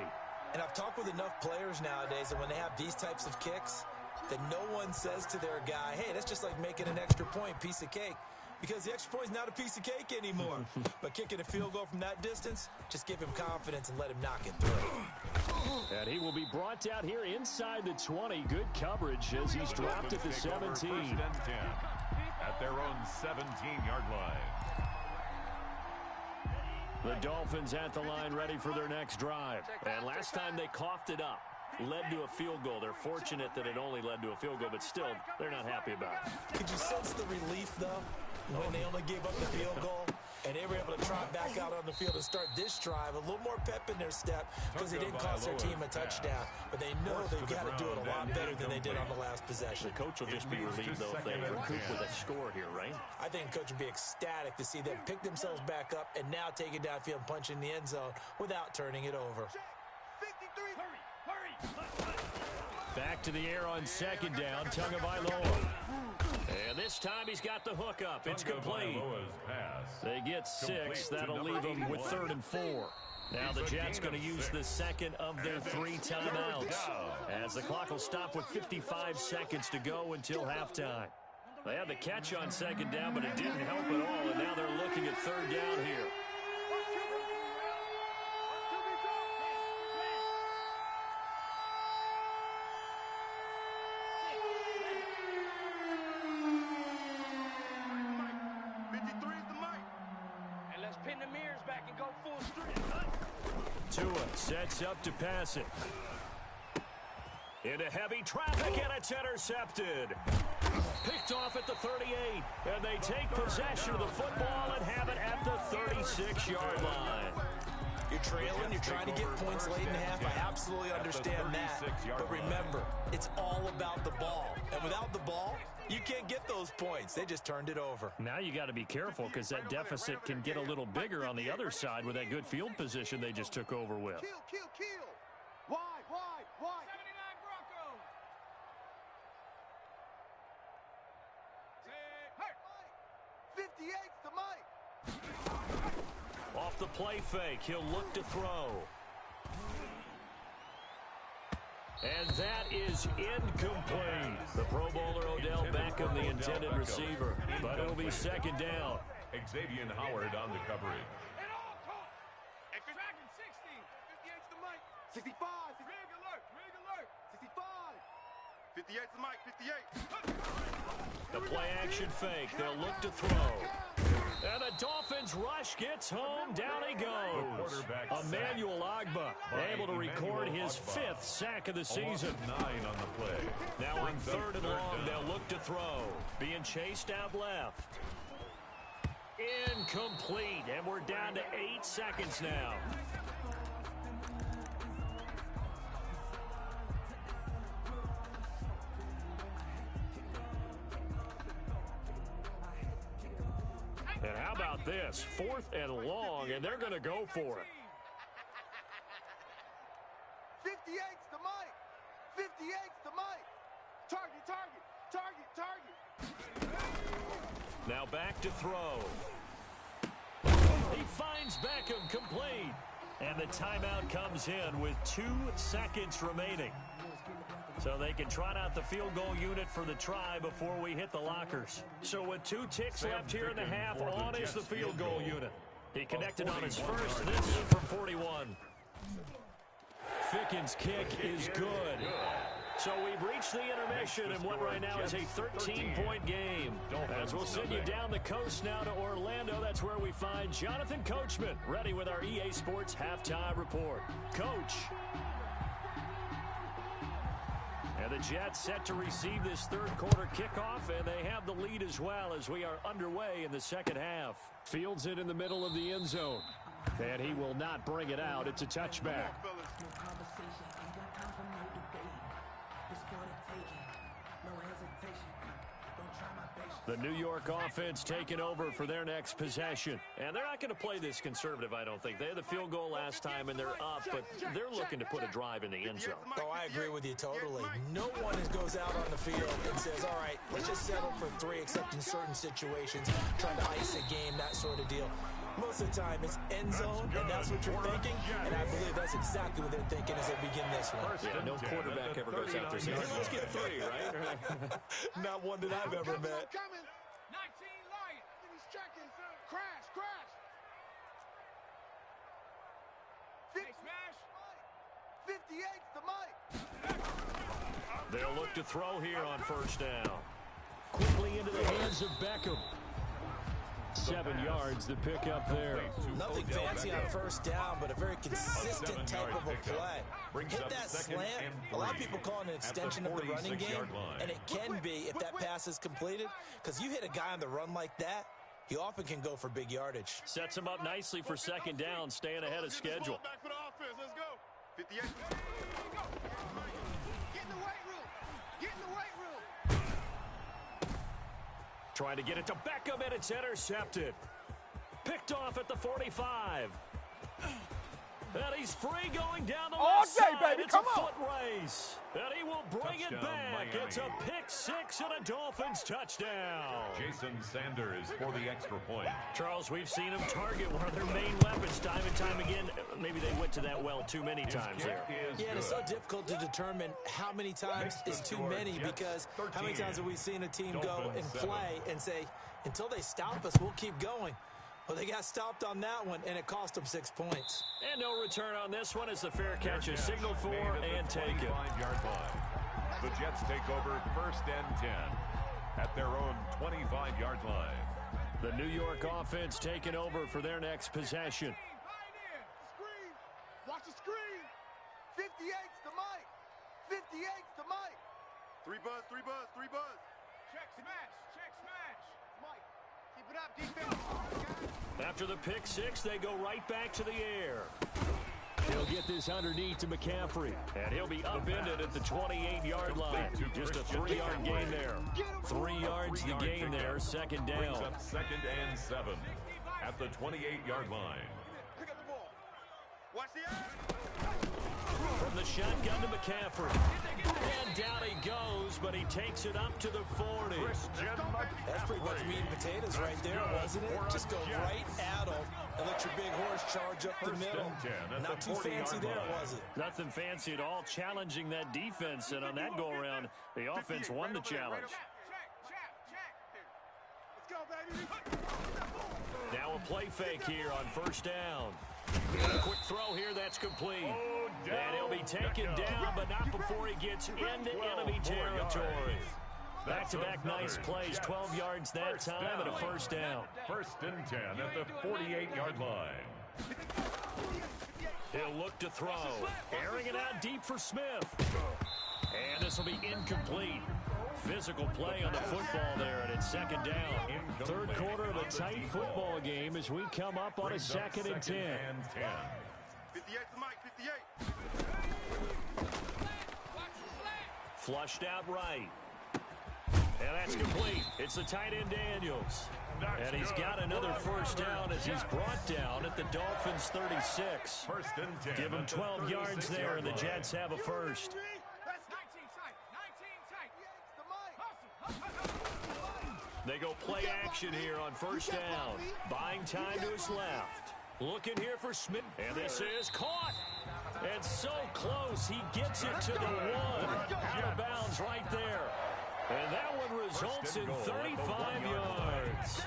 And I've talked with enough players nowadays that when they have these types of kicks, that no one says to their guy, hey, that's just like making an extra point, piece of cake. Because the extra point is not a piece of cake anymore. But kicking a field goal from that distance, just give him confidence and let him knock it through. And he will be brought down here inside the 20. Good coverage as he's dropped at the 17. 1st and 10 at their own 17-yard line. The Dolphins at the line ready for their next drive. And last time they coughed it up. Led to a field goal. They're fortunate that it only led to a field goal, but still, they're not happy about it. Could you sense the relief, though, when they only gave up the field goal and they were able to trot back out on the field and start this drive? A little more pep in their step because they didn't cost their team a touchdown, but they know they've got to do it a lot better than they did on the last possession. The coach will just be relieved, though, if they recoup with a score here, right? I think the coach will be ecstatic to see them pick themselves back up and now take it downfield and punch in the end zone without turning it over. 53. Hurry. Back to the air on 2nd down, Tagovailoa. And this time he's got the hook up. It's complete. They get 6. That'll leave them with 3rd and 4. Now the Jets going to use the second of their 3 timeouts, as the clock will stop with 55 seconds to go until halftime. They had the catch on 2nd down, but it didn't help at all, and now they're looking at 3rd down here. Sets up to pass it. Into heavy traffic, and it's intercepted. Picked off at the 38, and they take possession of the football and have it at the 36-yard line. You're trailing, you're trying to get points late in the half. I absolutely understand that. But remember, it's all about the ball. And without the ball, you can't get those points. They just turned it over. Now you got to be careful because that deficit can get a little bigger on the other side with that good field position they just took over with. Kill. Wide. 79 Broncos. Hurt. 58's the mic. Off the play fake, he'll look to throw. And that is incomplete. The Pro Bowler Odell Beckham, the intended receiver. But it'll be 2nd down. Xavier Howard on the coverage. Tracking 60. 58's the mic. 65. Rig alert. 65. 58's the mic. 58. The play action fake. They'll look to throw. And the Dolphins rush gets home. Down he goes. Emmanuel Ogbah able to record his 5th sack of the season. 9 on the play. Now on 3rd and long, they'll look to throw. Being chased out left. Incomplete. And we're down to 8 seconds now. And how about this? 4th and long, and they're going to go for it. 58's the mic. Target, target, target, target. Now back to throw. He finds Beckham complete. And the timeout comes in with 2 seconds remaining. So they can trot out the field goal unit for the try before we hit the lockers. So with 2 ticks left here in the half, on is the field goal unit. He connected on his first, this from 41. Ficken's kick is good. So we've reached the intermission in what right now is a 13-point game. As we'll send you down the coast now to Orlando, that's where we find Jonathan Coachman, ready with our EA Sports Halftime Report. Coach. And the Jets set to receive this third quarter kickoff, and they have the lead as well as we are underway in the second half. Fields it in the middle of the end zone, and he will not bring it out. It's a touchback. The New York offense taking over for their next possession. And they're not going to play this conservative, I don't think. They had the field goal last time, and they're up, but they're looking to put a drive in the end zone. Oh, I agree with you totally. No one goes out on the field and says, all right, let's just settle for 3, except in certain situations, trying to ice a game, that sort of deal. Most of the time, it's end zone, and that's what you're thinking, and I believe that's exactly what they're thinking as they begin this one. Yeah, no quarterback ever goes out there saying, hey, let's get 3, right? Not one that I've ever met. 19 Lions. He's checking. Crash, crash. Hey, smash. 58's the mic. They'll look to throw here on first down. Quickly into the hands of Beckham. 7 yards the pick up there. Nothing fancy on first down, but a very consistent type of a play. Hit that slant. A lot of people call it an extension of the running game, and it can be if that pass is completed, because you hit a guy on the run like that, he often can go for big yardage. Sets him up nicely for second down, staying ahead of schedule. Back for the offense. Let's go. 58. Get in the weight room. Get in the weight room. Trying to get it to Beckham, and it's intercepted. Picked off at the 45. And he's free going down the left side. Baby, it's a foot race. And he will bring it back. It's a pick-6 and a Dolphins touchdown. Jason Sanders for the extra point. Charles, we've seen him target one of their main weapons time and time again. Maybe they went to that well too many times there. Yeah, and it's so difficult to determine how many times is too many, because how many times have we seen a team go and play and say, until they stop us, we'll keep going. Well, they got stopped on that one, and it cost them 6 points. And no return on this one as the fair catch is signaled for and taken. Yard line. The Jets take over first and 10 at their own 25-yard line. The New York offense taking over for their next possession. Screen. Watch the screen. 58's the mic. 58's the mic. 3 buzz, 3 buzz, 3 buzz. Check smash. Check smash. Mike, keep it up, defense. After the pick-6, they go right back to the air. He'll get this underneath to McCaffrey, and he'll be upended at the 28-yard line. Just a 3-yard gain there. 3 yards the gain there, second down. Brings up second and 7 at the 28-yard line. Pick up the ball. Watch the eye. From the shotgun to McCaffrey. And down he goes, but he takes it up to the 40. That's pretty much meat and potatoes right there, wasn't it? Just go right at them and let your big horse charge up the middle. Not too fancy there, was it? Nothing fancy at all, challenging that defense, and on that go-around, the offense won the challenge. Let's go, baby. Now a play fake here on first down. And a quick throw here, that's complete. And he'll be taken down, but not before he gets into enemy territory. Back-to-back nice plays, 12 yards that time and a first down. First and 10 at the 48-yard line. He'll look to throw. Airing it out deep for Smith. And this will be incomplete. Physical play on the football there, and it's second down. Third quarter of a tight football game as we come up on a second and 10. 58 to Mike, 58. Flushed out right. And that's complete. It's the tight end Daniels. And he's got another first down as he's brought down at the Dolphins 36. First and 10. Give him 12 yards there, and the Jets have a first. They go play action here on first down. Buying time to his left. Looking here for Smith. And this is caught. And so close. He gets it to the one. Out of bounds right there. And that one results in 35 yards.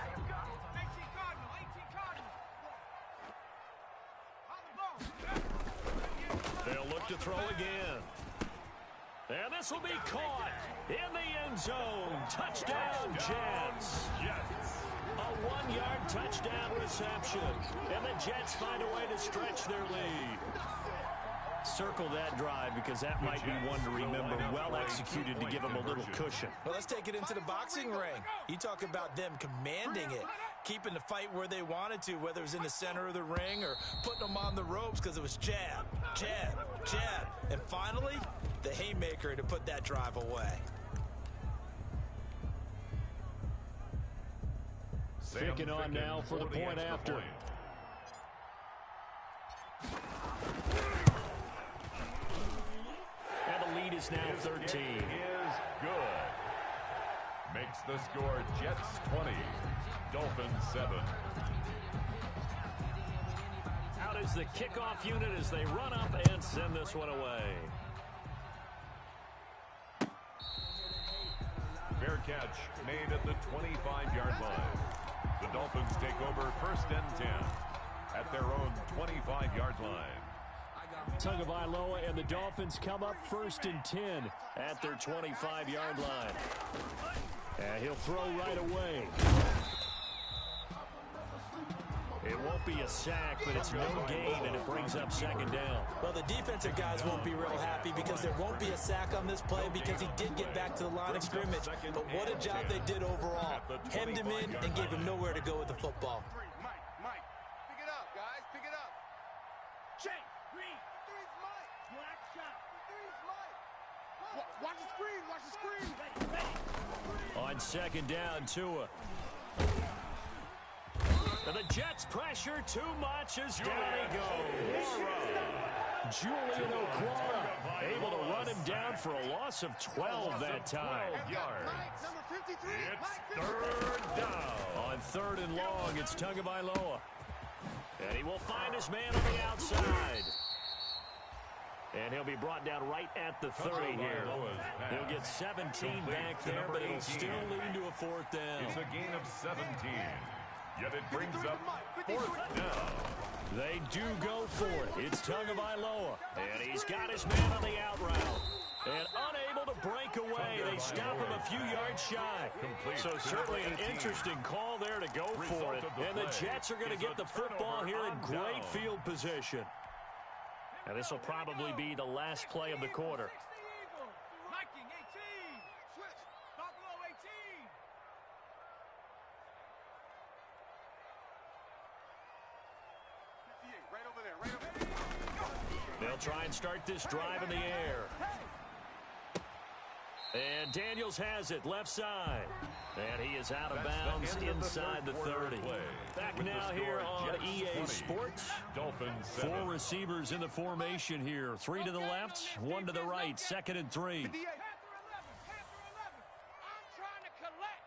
They'll look to throw again. And this will be caught in the end zone. Touchdown, Jets. A 1-yard touchdown reception. And the Jets find a way to stretch their lead. Circle that drive because that might be one to remember. Well executed to give them a little cushion. Well, let's take it into the boxing ring. You talk about them commanding it, keeping the fight where they wanted to, whether it was in the center of the ring or putting them on the ropes because it was jab, jab, jab. And finally, the haymaker to put that drive away. Kicking on now for the point after. And the lead is now 13. Is good. Makes the score Jets 20, Dolphins 7. Out is the kickoff unit as they run up and send this one away. Fair catch made at the 25-yard line. The Dolphins take over first and 10 at their own 25-yard line. Tagovailoa and the Dolphins come up first and 10 at their 25-yard line. And he'll throw right away. It won't be a sack, but it's no gain, and it brings up second down. Well, the defensive guys won't be real happy because there won't be a sack on this play because he did get back to the line of scrimmage. But what a job they did overall. Hemmed him in and gave him nowhere to go with the football. Mike, pick it up, guys, pick it up. Shake, green. Three's Mike. Black shot. Three's Mike. Watch the screen, watch the screen. On second down, Tua. And the Jets pressure too much as down he goes. Julian Okwara able to run him down for a loss of 12 that time. It's third down. On third and long, it's Tagovailoa. And he will find his man on the outside. And he'll be brought down right at the 30 here. He'll get 17 back there, but it'll still lead to a fourth down. It's a gain of 17. Yet it brings up fourth down. They do go for it. It's Tagovailoa. And he's got his man on the out route. And unable to break away. They stop him a few yards shy. So certainly an interesting call there to go for it. And the Jets are going to get the football here in great field position. And this will probably be the last play of the quarter. Viking 18. Switch. Buffalo 18. Right over there, right over there. They'll try and start this drive in the air. And Daniels has it left side. And he is out of bounds inside the 30. Back now here on EA Sports. Dolphins 4 receivers in the formation here. 3 to the left, 1 to the right. Second and 3. 58. I'm trying to collect.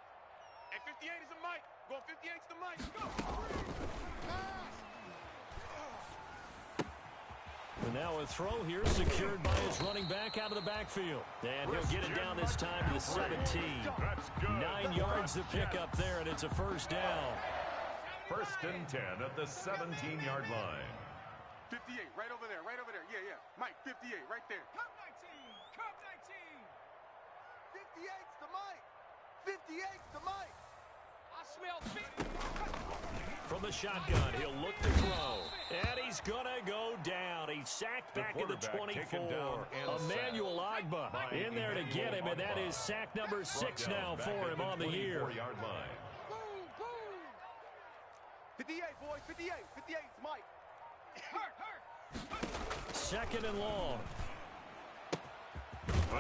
And 58 is a Mike. Going 58 is the Mike. Go. And now a throw here secured by his running back out of the backfield. And he'll get it down this time to the 17. 9 yards to pick up there, and it's a first down. First and 10 at the 17-yard line. 58, right over there, right over there. Yeah. Mike, 58, right there. Cup 19, Cup 19. 58's the Mike. 58's the Mike. I smell feet. From the shotgun, he'll look to throw. And he's going to go down. He's sacked back in the 24. Emmanuel Ogbah in there to get him, and that is sack number 6 now for him on the year. Boom, boom. 58, boys, 58. 58's Mike. Hurt. Second and long.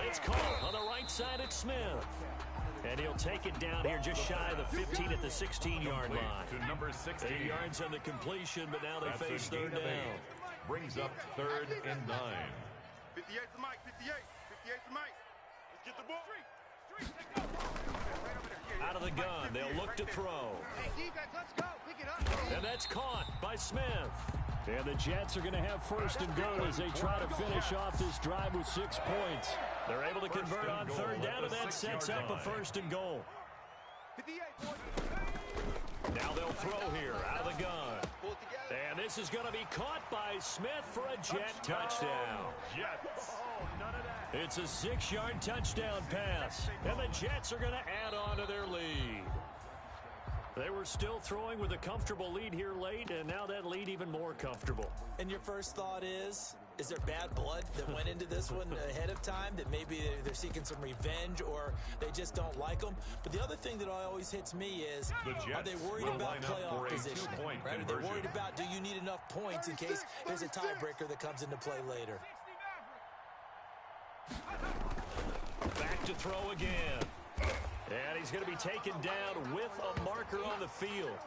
It's caught on the right side at Smith. And he'll take it down here just shy of the 15 at the 16-yard line. To number 16. 8 yards on the completion, but now they face third down. Brings up third and 9. 58's the Mike, 58. 58's the Mike. Let's get the ball. Out of the gun, they'll look to throw. Hey, defense, let's go. Pick it up. And that's caught by Smith. And the Jets are going to have first and goal as they try to finish off this drive with 6 points. They're able to convert on third down, and that sets up a first and goal. Now they'll throw here out of the gun. And this is going to be caught by Smith for a Jet touchdown. Jets. It's a 6-yard touchdown pass, and the Jets are going to add on to their lead. They were still throwing with a comfortable lead here late, and now that lead even more comfortable. And your first thought is there bad blood that went into this one ahead of time, that maybe they're seeking some revenge or they just don't like them? But the other thing that always hits me is, are they worried about playoff positioning? Right? Are they worried about, do you need enough points in case there's a tiebreaker that comes into play later? Back to throw again. And he's going to be taken down with a marker on the field.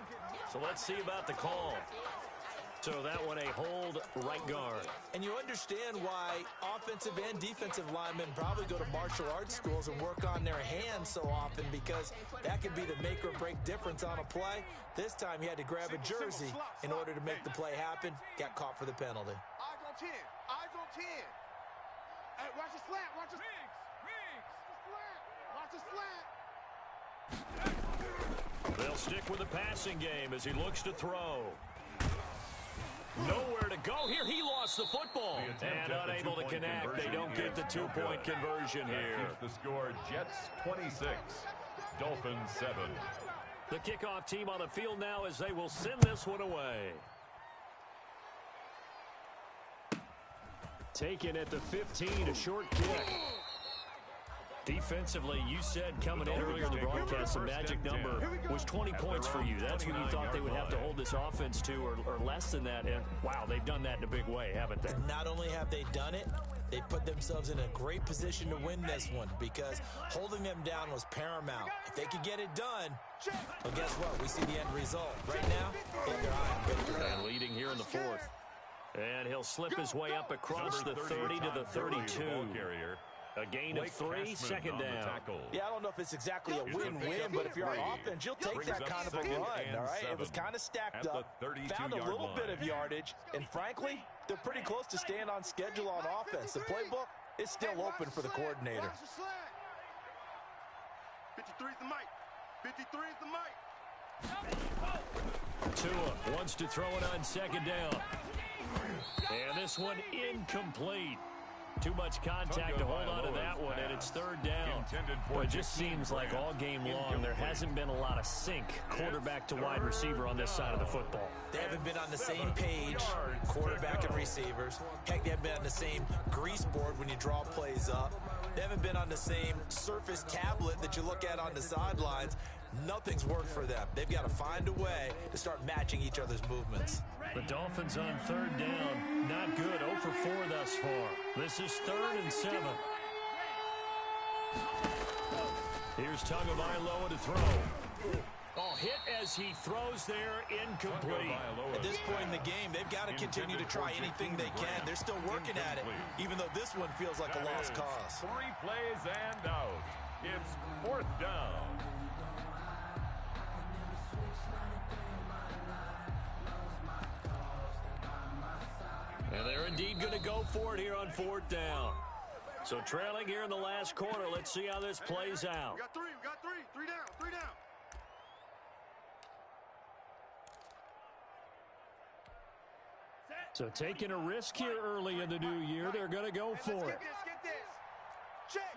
So let's see about the call. So that one a hold right guard. And you understand why offensive and defensive linemen probably go to martial arts schools and work on their hands so often, because that can be the make or break difference on a play. This time he had to grab a jersey in order to make the play happen. Got caught for the penalty. Eyes on 10. Eyes on 10. Hey, watch the slant. Watch the slant. Watch the slant. They'll stick with the passing game as he looks to throw. Nowhere to go here. He lost the football and unable to connect. They don't get the two-point conversion here. Keeps the score Jets 26, Dolphins 7. The kickoff team on the field now as they will send this one away. Taken at the 15, a short kick. Defensively, you said coming in earlier in the broadcast, the magic number was 20 points for you. That's what you thought they would have to hold this offense to, or less than that. And, wow, they've done that in a big way, haven't they? Not only have they done it, they put themselves in a great position to win this one, because holding them down was paramount. If they could get it done, well, guess what? We see the end result. Right now, they have their eye on Baker. And leading here in the fourth. And he'll slip his way up across the 30 to the 32. A gain of 3, second down. Yeah, I don't know if it's exactly a win-win, but if you're on offense, you'll take that kind of a run, all right? It was kind of stacked up, found a little bit of yardage, and frankly, they're pretty close to staying on schedule on offense. The playbook is still open for the coordinator. 53 is the mic. 53 is the mic. Tua wants to throw it on second down. And this one incomplete. Too much contact to hold on to that one, and it's third down. But it just seems like all game long there hasn't been a lot of sync quarterback to wide receiver on this side of the football. They haven't been on the same page, quarterback and receivers. Heck, they haven't been on the same grease board when you draw plays up. They haven't been on the same Surface tablet that you look at on the sidelines. Nothing's worked for them. They've got to find a way to start matching each other's movements. The Dolphins on third down. Not good. 0 for 4 thus far. This is 3rd and 7. Here's Tagovailoa to throw. Oh, hit as he throws there, incomplete. At this point in the game, they've got to continue to try anything they can. They're still working at it, even though this one feels like a lost cause. 3 plays and out. It's 4th down. And they're indeed going to go for it here on 4th down. So trailing here in the last quarter. Let's see how this plays out. We got 3. We got 3. 3 down. 3 down. So taking a risk here early in the new year. They're going to go for it. Get this. Check.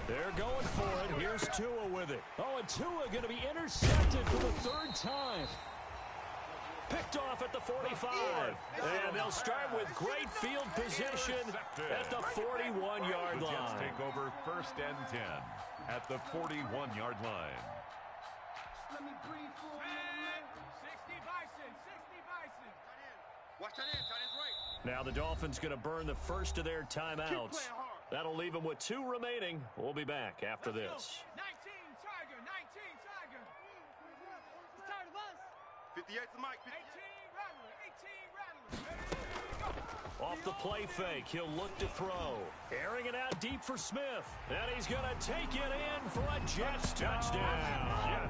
They're going for it. Here's Tua with it. Oh, and Tua going to be intercepted for the 3rd time. Picked off at the 45. And they'll start with great field position at the 41-yard line. The Jets take over 1st and 10 at the 41-yard line. Let me breathe for a moment. 60 Bison. 60 Bison. Watch that in. Tight end's right. Now the Dolphins going to burn the first of their timeouts. That'll leave them with 2 remaining. We'll be back after this. 19 Tiger. 19 Tiger. He's tired of us. 58's the mic. 18 Off the play fake, he'll look to throw. Airing it out deep for Smith. And he's going to take it in for a Jets touchdown.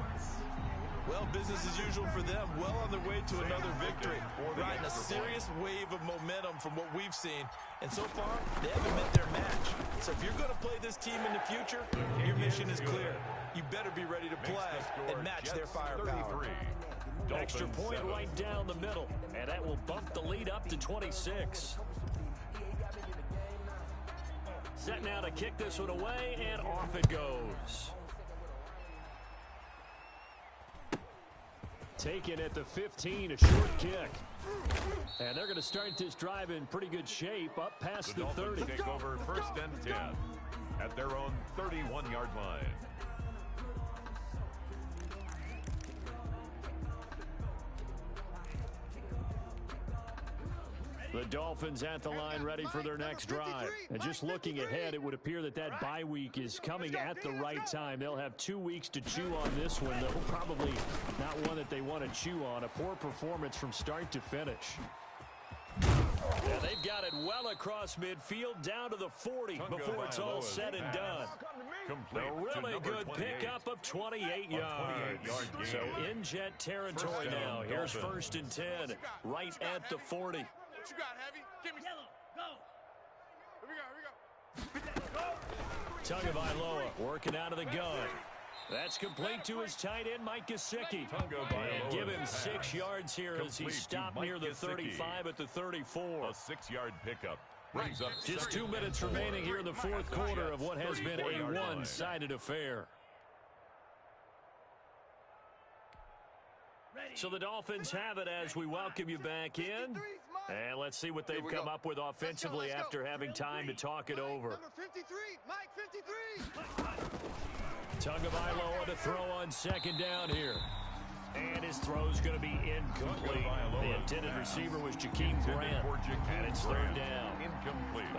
Well, business as usual for them. Well on their way to another victory. Riding a serious wave of momentum from what we've seen. And so far, they haven't met their match. So if you're going to play this team in the future, your mission is clear. You better be ready to play and match their firepower. Extra point right down the middle. And that will bump the lead up to 26. Set now to kick this one away, and off it goes. Taken at the 15, a short kick. And they're going to start this drive in pretty good shape, up past the 30. Take over first and 10 at their own 31-yard line. The Dolphins at the line ready for their next drive. And just looking ahead, it would appear that that bye week is coming at the right time. They'll have 2 weeks to chew on this one, though probably not one that they want to chew on. A poor performance from start to finish. Yeah, they've got it well across midfield down to the 40 before it's all said and done. A really good pickup of 28 yards. So in Jet territory now. Here's first and 10 right at the 40. What you got, Heavy? Give me yellow. Go. Here we go. Tagovailoa working out of the gun. That's complete to his tight end, Mike Gesicki. And give him 6 yards here as he stopped near the 35 at the 34. A 6-yard pickup. Brings up just 2 minutes remaining here in the fourth quarter of what has been a one-sided affair. So the Dolphins have it as we welcome you back in. And let's see what they've come up with offensively after having time to talk it over. Number 53, Mike 53. Tagovailoa to throw on second down here. And his throw's going to be incomplete. The intended receiver was Jakeem Grant. And it's third down.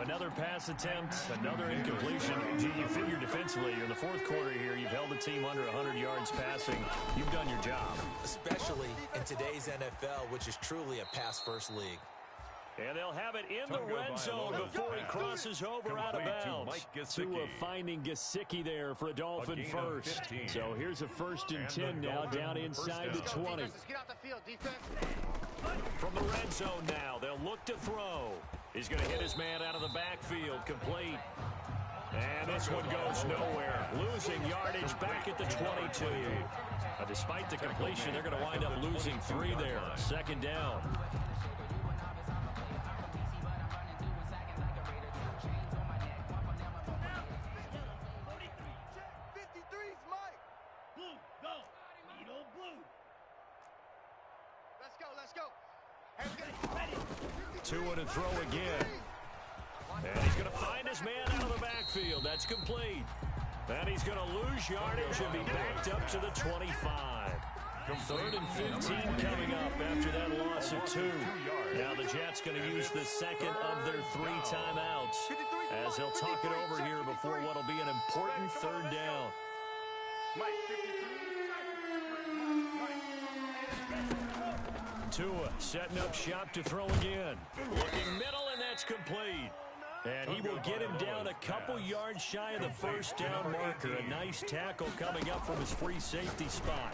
Another pass attempt, another incompletion. You figure defensively, you're in the fourth quarter here. You've held the team under 100 yards passing. You've done your job. Especially in today's NFL, which is truly a pass-first league. And they'll have it in the red zone before he crosses over out of bounds. Tua finding Gesicki there for a Dolphin first. So here's a first and 10 now down inside the 20. From the red zone now, they'll look to throw. He's going to hit his man out of the backfield, complete. And this one goes nowhere. Losing yardage back at the 22. Despite the completion, they're going to wind up losing 3 there. Second down. Tua to throw again. And he's going to find his man out of the backfield. That's complete. And he's going to lose yardage and be backed up to the 25. Third and 15 coming up after that loss of 2. Now the Jets going to use the second of their 3 timeouts as they'll talk it over here before what will be an important third down. Tua setting up shop to throw again. Looking middle, and that's complete. And he will get him down a couple yards shy of the first down marker. A nice tackle coming up from his free safety spot.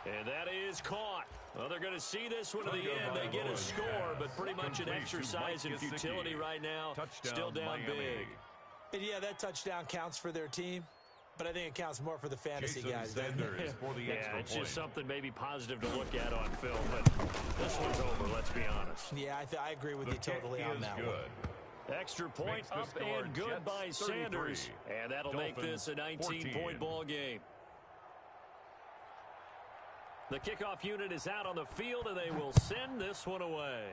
And that is caught. Well, they're going to see this one to the end. They get a score, but pretty much an exercise in futility right now. Still down big. And yeah, that touchdown counts for their team. But I think it counts more for the fantasy guys. Yeah, it's just something maybe positive to look at on film, but this one's over, let's be honest. Yeah, I agree with you totally on that one. Extra point up and good by Sanders. And that'll make this a 19-point ball game. The kickoff unit is out on the field, and they will send this one away.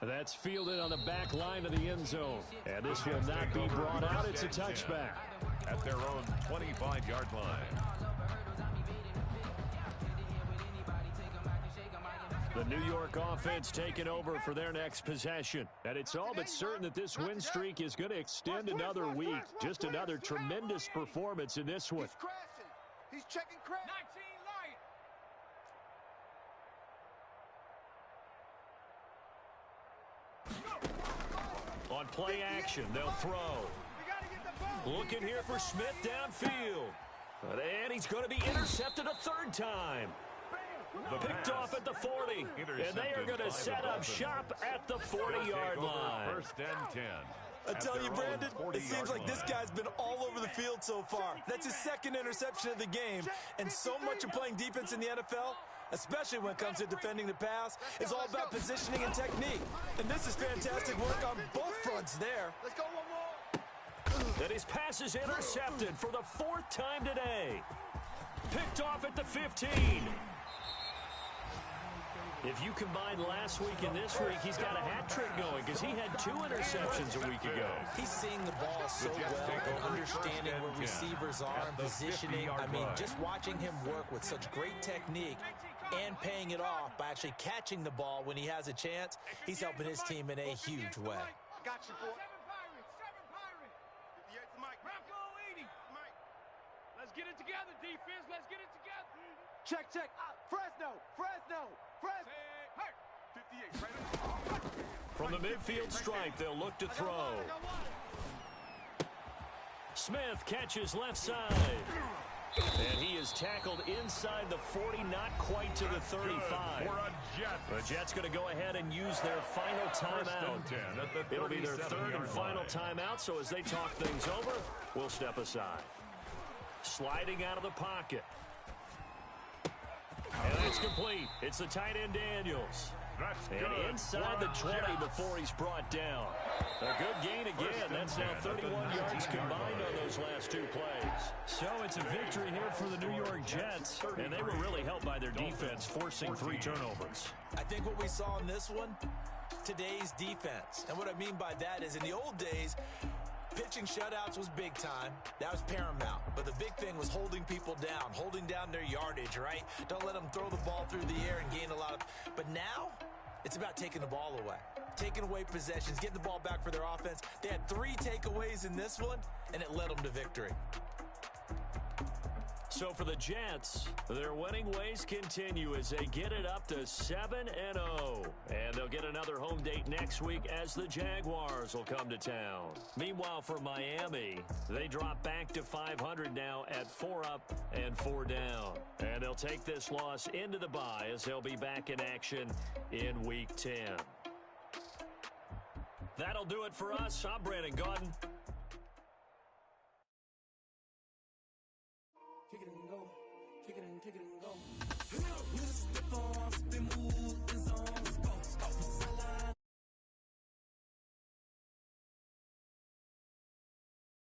That's fielded on the back line of the end zone. And this will not be brought out. It's a touchback. At their own 25-yard line. The New York offense taking over for their next possession. And it's all but certain that this win streak is going to extend another week. Just another tremendous performance in this one. He's checking crash. On play action, they'll throw. Looking here for Smith downfield. And he's going to be intercepted a third time. Picked off at the 40. And they are going to set up shop at the 40-yard line. First and 10. I tell you, Brandon, it seems like this guy's been all over the field so far. That's his second interception of the game. And so much of playing defense in the NFL, especially when it comes to defending the pass, is all about positioning and technique. And this is fantastic work on both fronts there. Let's go one more. And his pass is intercepted for the fourth time today. Picked off at the 15. If you combine last week and this week, he's got a hat trick going because he had 2 interceptions a week ago. He's seeing the ball so well, understanding where receivers are and positioning. I mean, just watching him work with such great technique and paying it off by actually catching the ball when he has a chance, he's helping his team in a huge way. Got you, boy. 58 to Mike. Rocco 80. Mike. Let's get it together, defense. Let's get it together. Check. Fresno. 58, right? From the midfield stripe, they'll look to throw. Smith catches left side. And he is tackled inside the 40, not quite to the 35. The Jets going to go ahead and use their final timeout. It'll be their third and final timeout, so as they talk things over, we'll step aside. Sliding out of the pocket. And that's complete. It's the tight end Daniels. And inside the 20 before he's brought down. A good gain again. That's now 31 yards combined on those last 2 plays. So it's a victory here for the New York Jets. And they were really helped by their defense, forcing 3 turnovers. I think what we saw in this one, today's defense. And what I mean by that is in the old days, pitching shutouts was big time. That was paramount. But the big thing was holding people down, holding down their yardage, right? Don't let them throw the ball through the air and gain a lot of... But now, it's about taking the ball away. Taking away possessions, getting the ball back for their offense. They had 3 takeaways in this one, and it led them to victory. So for the Jets, their winning ways continue as they get it up to 7-0. And they'll get another home date next week as the Jaguars will come to town. Meanwhile, for Miami, they drop back to 500 now at 4 up and 4 down. And they'll take this loss into the bye as they'll be back in action in Week 10. That'll do it for us. I'm Brandon Gaudin. Kick it and go. Kick it and go. With a stiff arm, spin move, the zone.